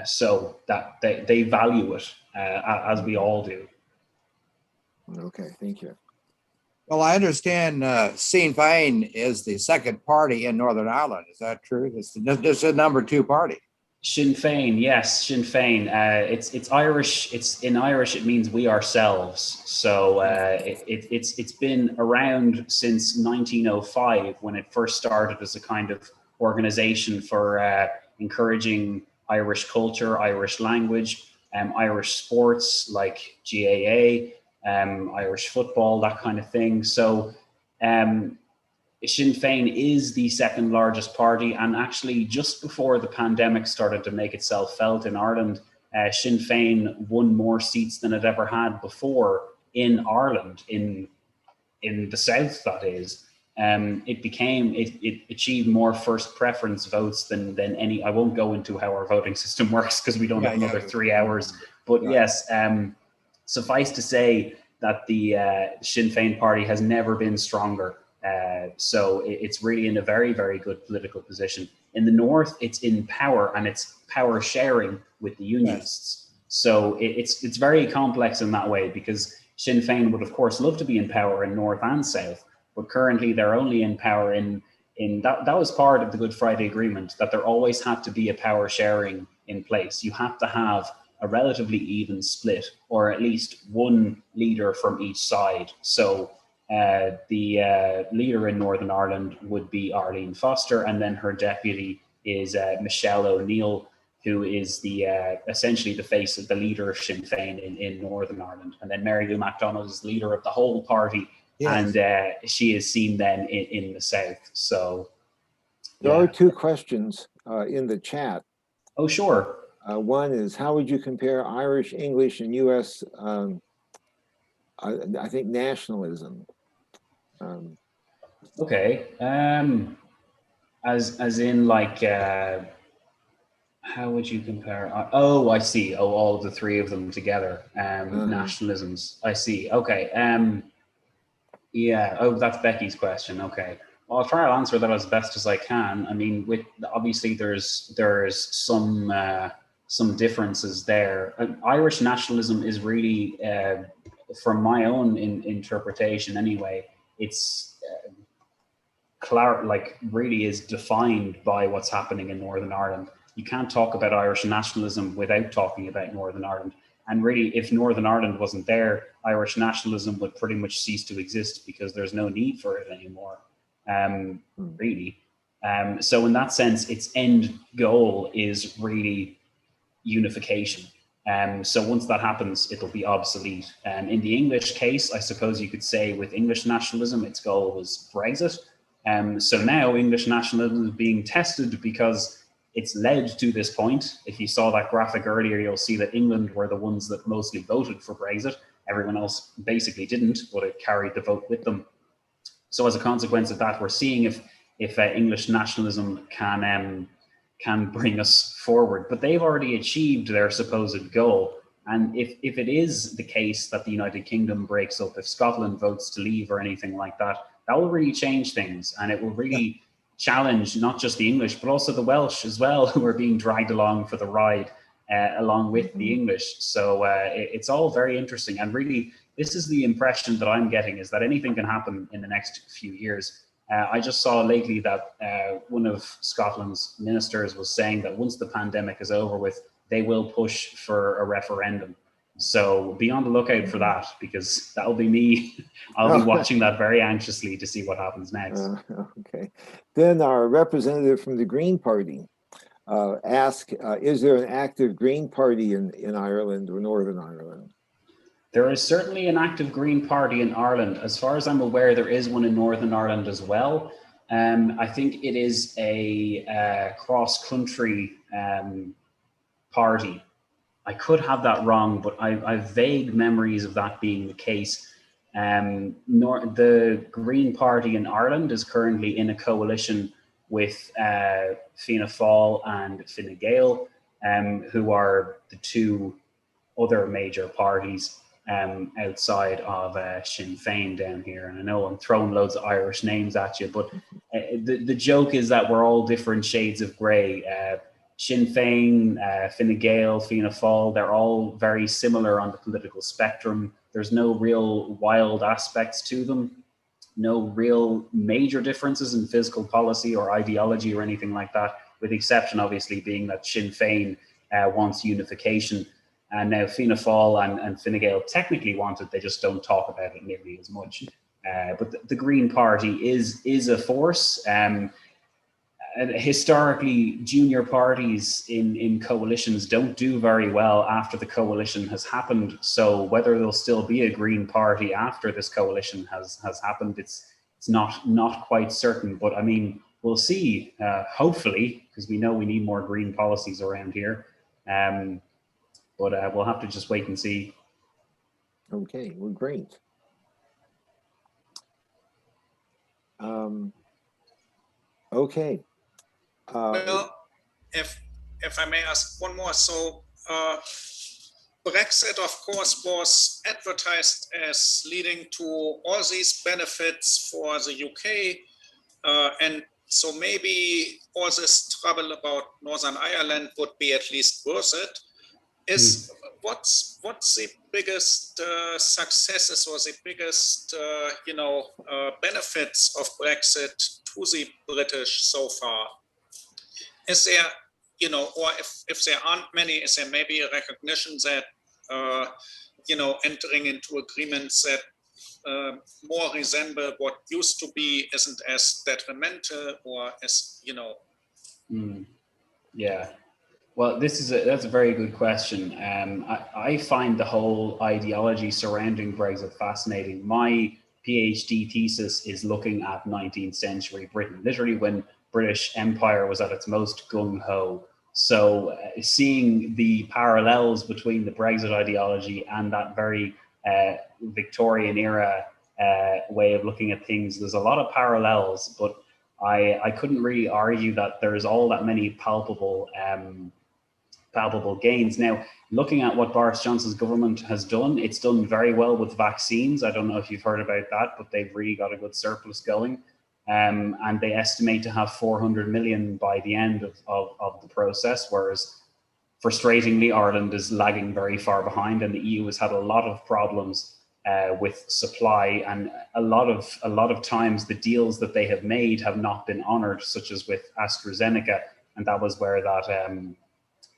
So that they value it, as we all do. Okay, thank you. Well, I understand Sinn Féin is the second party in Northern Ireland. Is that true? This is the number two party. Sinn Féin, yes, Sinn Féin. It's Irish. It's in Irish. It means we ourselves. So it's been around since 1905, when it first started as a kind of organization for encouraging Irish culture, Irish language, Irish sports like GAA, Irish football, that kind of thing. So Sinn Féin is the second largest party, and actually just before the pandemic started to make itself felt in Ireland, Sinn Féin won more seats than it ever had before in Ireland, in the south, that is. It achieved more first preference votes than any. I won't go into how our voting system works, because we don't have another 3 hours. But yes, suffice to say that the Sinn Féin party has never been stronger. So it's really in a very, very good political position. In the north, it's in power, and it's power sharing with the Unionists. So it's very complex in that way, because Sinn Féin would, of course, love to be in power in north and south, but currently they're only in power in that was part of the Good Friday Agreement, that there always had to be a power sharing in place. You have to have a relatively even split, or at least one leader from each side. So the leader in Northern Ireland would be Arlene Foster, and then her deputy is Michelle O'Neill, who is the essentially the face of the leader of Sinn Féin in Northern Ireland. And then Mary Lou MacDonald is leader of the whole party, and she is seen then in the south. So there are two questions in the chat. Oh, sure. One is, how would you compare Irish, English, and U.S. I think nationalism? Okay. As in, like, how would you compare? Oh, I see. Oh, all of the three of them together. Nationalisms. I see. Okay. Yeah. Oh, that's Becky's question. Okay. Well, I'll try to answer that as best as I can. I mean, with obviously there's some differences there. Irish nationalism is really from my own interpretation anyway, it's really is defined by what's happening in Northern Ireland. You can't talk about Irish nationalism without talking about Northern Ireland. And really, if Northern Ireland wasn't there, Irish nationalism would pretty much cease to exist because there's no need for it anymore, really. So in that sense, its end goal is really unification. So once that happens, it'll be obsolete. In the English case, I suppose you could say with English nationalism, its goal was Brexit. So now English nationalism is being tested because it's led to this point. If you saw that graphic earlier, you'll see that England were the ones that mostly voted for Brexit. Everyone else basically didn't, but it carried the vote with them. So as a consequence of that, we're seeing if English nationalism can bring us forward. But they've already achieved their supposed goal. And if it is the case that the United Kingdom breaks up, if Scotland votes to leave or anything like that, that will really change things, and it will really challenge not just the English, but also the Welsh as well, who are being dragged along for the ride along with the English. So it's all very interesting. And really, this is the impression that I'm getting, is that anything can happen in the next few years. I just saw lately that one of Scotland's ministers was saying that once the pandemic is over with, they will push for a referendum. So be on the lookout for that, because that'll be me. I'll be watching that very anxiously to see what happens next. Okay. Then our representative from the Green Party asked, is there an active Green Party in Ireland or Northern Ireland? There is certainly an active Green Party in Ireland. As far as I'm aware, there is one in Northern Ireland as well. I think it is a cross-country party. I could have that wrong, but I have vague memories of that being the case. The Green Party in Ireland is currently in a coalition with Fianna Fáil and Fine Gael, who are the two other major parties outside of Sinn Féin down here. And I know I'm throwing loads of Irish names at you, but the joke is that we're all different shades of grey. Sinn Féin, Fine Gael, Fianna Fáil, they're all very similar on the political spectrum. There's no real wild aspects to them, no real major differences in physical policy or ideology or anything like that, with the exception obviously being that Sinn Féin wants unification. And now Fianna Fáil and Fine Gael technically want it, they just don't talk about it nearly as much. But the Green Party is a force. Historically, junior parties in coalitions don't do very well after the coalition has happened. So whether there'll still be a Green Party after this coalition has happened, it's not quite certain. But I mean, we'll see, hopefully, because we know we need more green policies around here. But we'll have to just wait and see. Okay, well, great. Okay. Well, if I may ask one more, so Brexit, of course, was advertised as leading to all these benefits for the UK, and so maybe all this trouble about Northern Ireland would be at least worth it. What's the biggest successes or the biggest benefits of Brexit to the British so far? Is there, or if there aren't many, is there maybe a recognition that entering into agreements that more resemble what used to be isn't as detrimental, or as Yeah. Well, that's a very good question. I find the whole ideology surrounding Brexit fascinating. My PhD thesis is looking at 19th century Britain, literally when British Empire was at its most gung-ho. So seeing the parallels between the Brexit ideology and that very Victorian era way of looking at things, there's a lot of parallels, but I couldn't really argue that there's all that many palpable gains. Now, looking at what Boris Johnson's government has done, it's done very well with vaccines. I don't know if you've heard about that, but they've really got a good surplus going. And they estimate to have 400 million by the end of the process, whereas frustratingly, Ireland is lagging very far behind, and the EU has had a lot of problems with supply, and a lot of times the deals that they have made have not been honored, such as with AstraZeneca, and that was where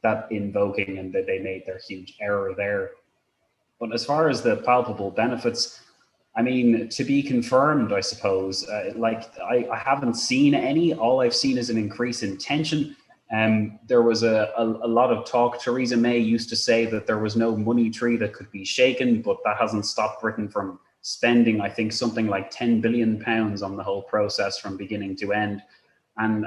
that invoking and that they made their huge error there. But as far as the palpable benefits, I mean, to be confirmed, I suppose. I haven't seen any. All I've seen is an increase in tension. There was a lot of talk. Theresa May used to say that there was no money tree that could be shaken, but that hasn't stopped Britain from spending, I think, something like £10 billion on the whole process from beginning to end. And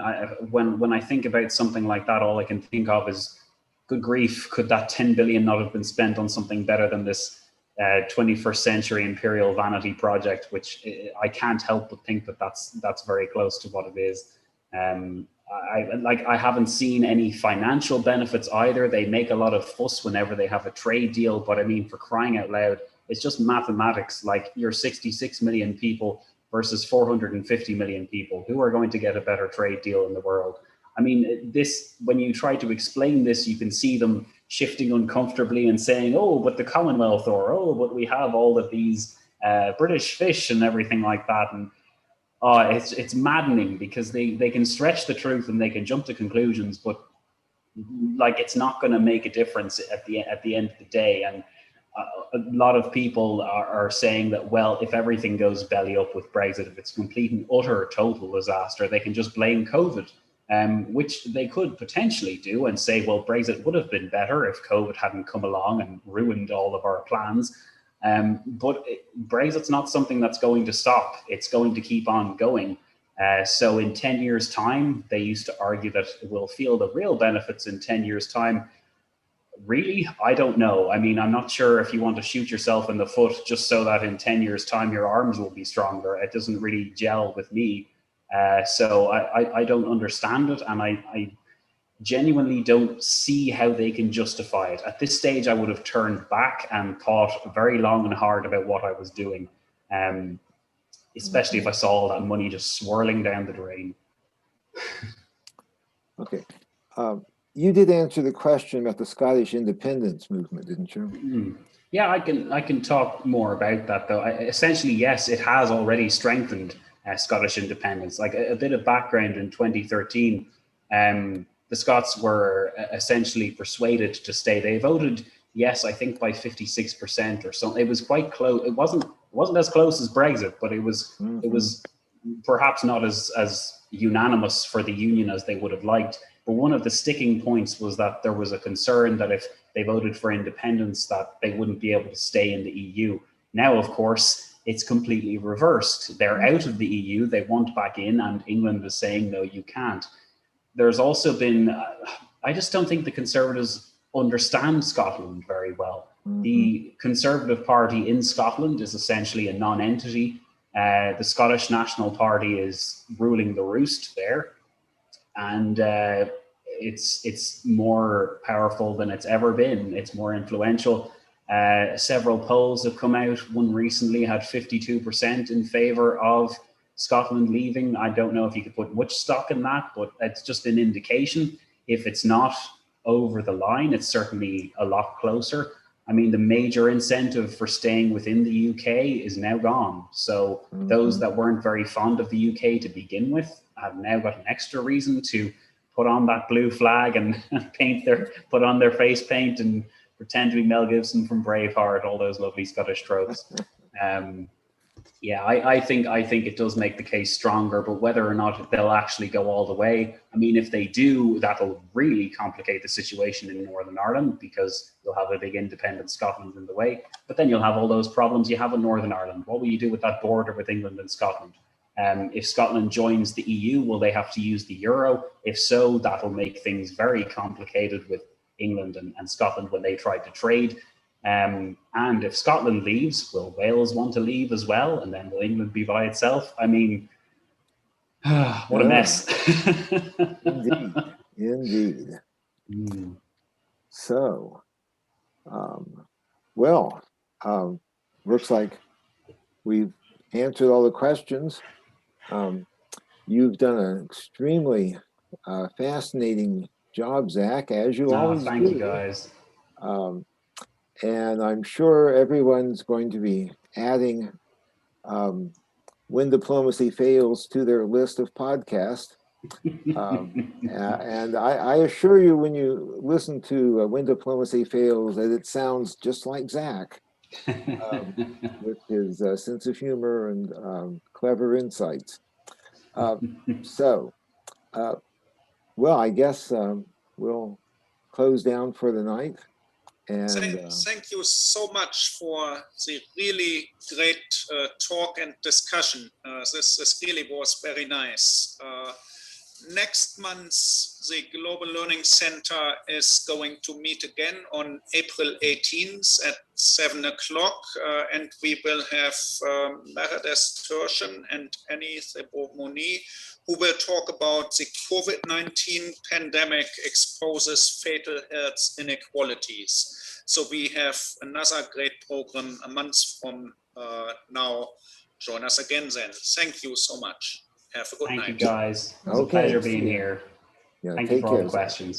when I think about something like that, all I can think of is, good grief, could that 10 billion not have been spent on something better than this 21st century imperial vanity project, which I can't help but think that that's very close to what it is. I haven't seen any financial benefits either. They make a lot of fuss whenever they have a trade deal, but I mean, for crying out loud, it's just mathematics. Like, you're 66 million people versus 450 million people. Who are going to get a better trade deal in the world? I mean, when you try to explain this, you can see them shifting uncomfortably and saying, oh, but the Commonwealth, or oh, but we have all of these British fish and everything like that. And it's maddening, because they can stretch the truth and they can jump to conclusions, but like, it's not going to make a difference at the end of the day. And a lot of people are saying that, well, if everything goes belly up with Brexit, if it's complete and utter total disaster, they can just blame COVID. Which they could potentially do and say, well, Brexit would have been better if COVID hadn't come along and ruined all of our plans. But Brexit's not something that's going to stop. It's going to keep on going. So in 10 years' time, they used to argue that we'll feel the real benefits in 10 years' time. Really? I don't know. I mean, I'm not sure if you want to shoot yourself in the foot just so that in 10 years' time your arms will be stronger. It doesn't really gel with me. So I don't understand it, and I genuinely don't see how they can justify it. At this stage, I would have turned back and thought very long and hard about what I was doing, especially if I saw all that money just swirling down the drain. Okay. You did answer the question about the Scottish independence movement, didn't you? Yeah, I can talk more about that, though. Essentially, yes, it has already strengthened Scottish independence. Like, a bit of background: in 2013, the Scots were essentially persuaded to stay. They voted yes, I think by 56% or something. It was quite close. It wasn't as close as Brexit, but it was perhaps not as unanimous for the union as they would have liked. But one of the sticking points was that there was a concern that if they voted for independence, that they wouldn't be able to stay in the EU. Now, of course, it's completely reversed. They're out of the EU, they want back in, and England is saying, no, you can't. There's also been, I just don't think the Conservatives understand Scotland very well. The Conservative Party in Scotland is essentially a non-entity. The Scottish National Party is ruling the roost there, and it's more powerful than it's ever been. It's more influential. Several polls have come out. One recently had 52% in favor of Scotland leaving. I don't know if you could put much stock in that, but it's just an indication. If it's not over the line, it's certainly a lot closer. I mean, the major incentive for staying within the UK is now gone. So those that weren't very fond of the UK to begin with have now got an extra reason to put on that blue flag and put on their face paint and pretend to be Mel Gibson from Braveheart, all those lovely Scottish tropes. Yeah, I think it does make the case stronger, but whether or not they'll actually go all the way, I mean, if they do, that'll really complicate the situation in Northern Ireland, because you'll have a big independent Scotland in the way, but then you'll have all those problems you have in Northern Ireland. What will you do with that border with England and Scotland? If Scotland joins the EU, will they have to use the euro? If so, that'll make things very complicated with England and Scotland when they try to trade. And if Scotland leaves, will Wales want to leave as well? And then will England be by itself? I mean, what a mess. Indeed. So, looks like we've answered all the questions. You've done an extremely fascinating job, Zach, as you always do. Thank you, guys. And I'm sure everyone's going to be adding When Diplomacy Fails to their list of podcasts. And I assure you, when you listen to When Diplomacy Fails, that it sounds just like Zach, with his sense of humor and clever insights. Well, I guess we'll close down for the night. And thank you so much for the really great talk and discussion. This really was very nice. Next month, the Global Learning Center is going to meet again on April 18th at 7 o'clock, and we will have Meredith Tertian and Annie Thebo-Moni, who will talk about the COVID-19 pandemic exposes fatal health inequalities. So we have another great program a month from now. Join us again then. Thank you so much. Have a good night. Thank you, guys. It's a Okay. pleasure being here. Yeah, Thank you take for all care, the Zach. questions.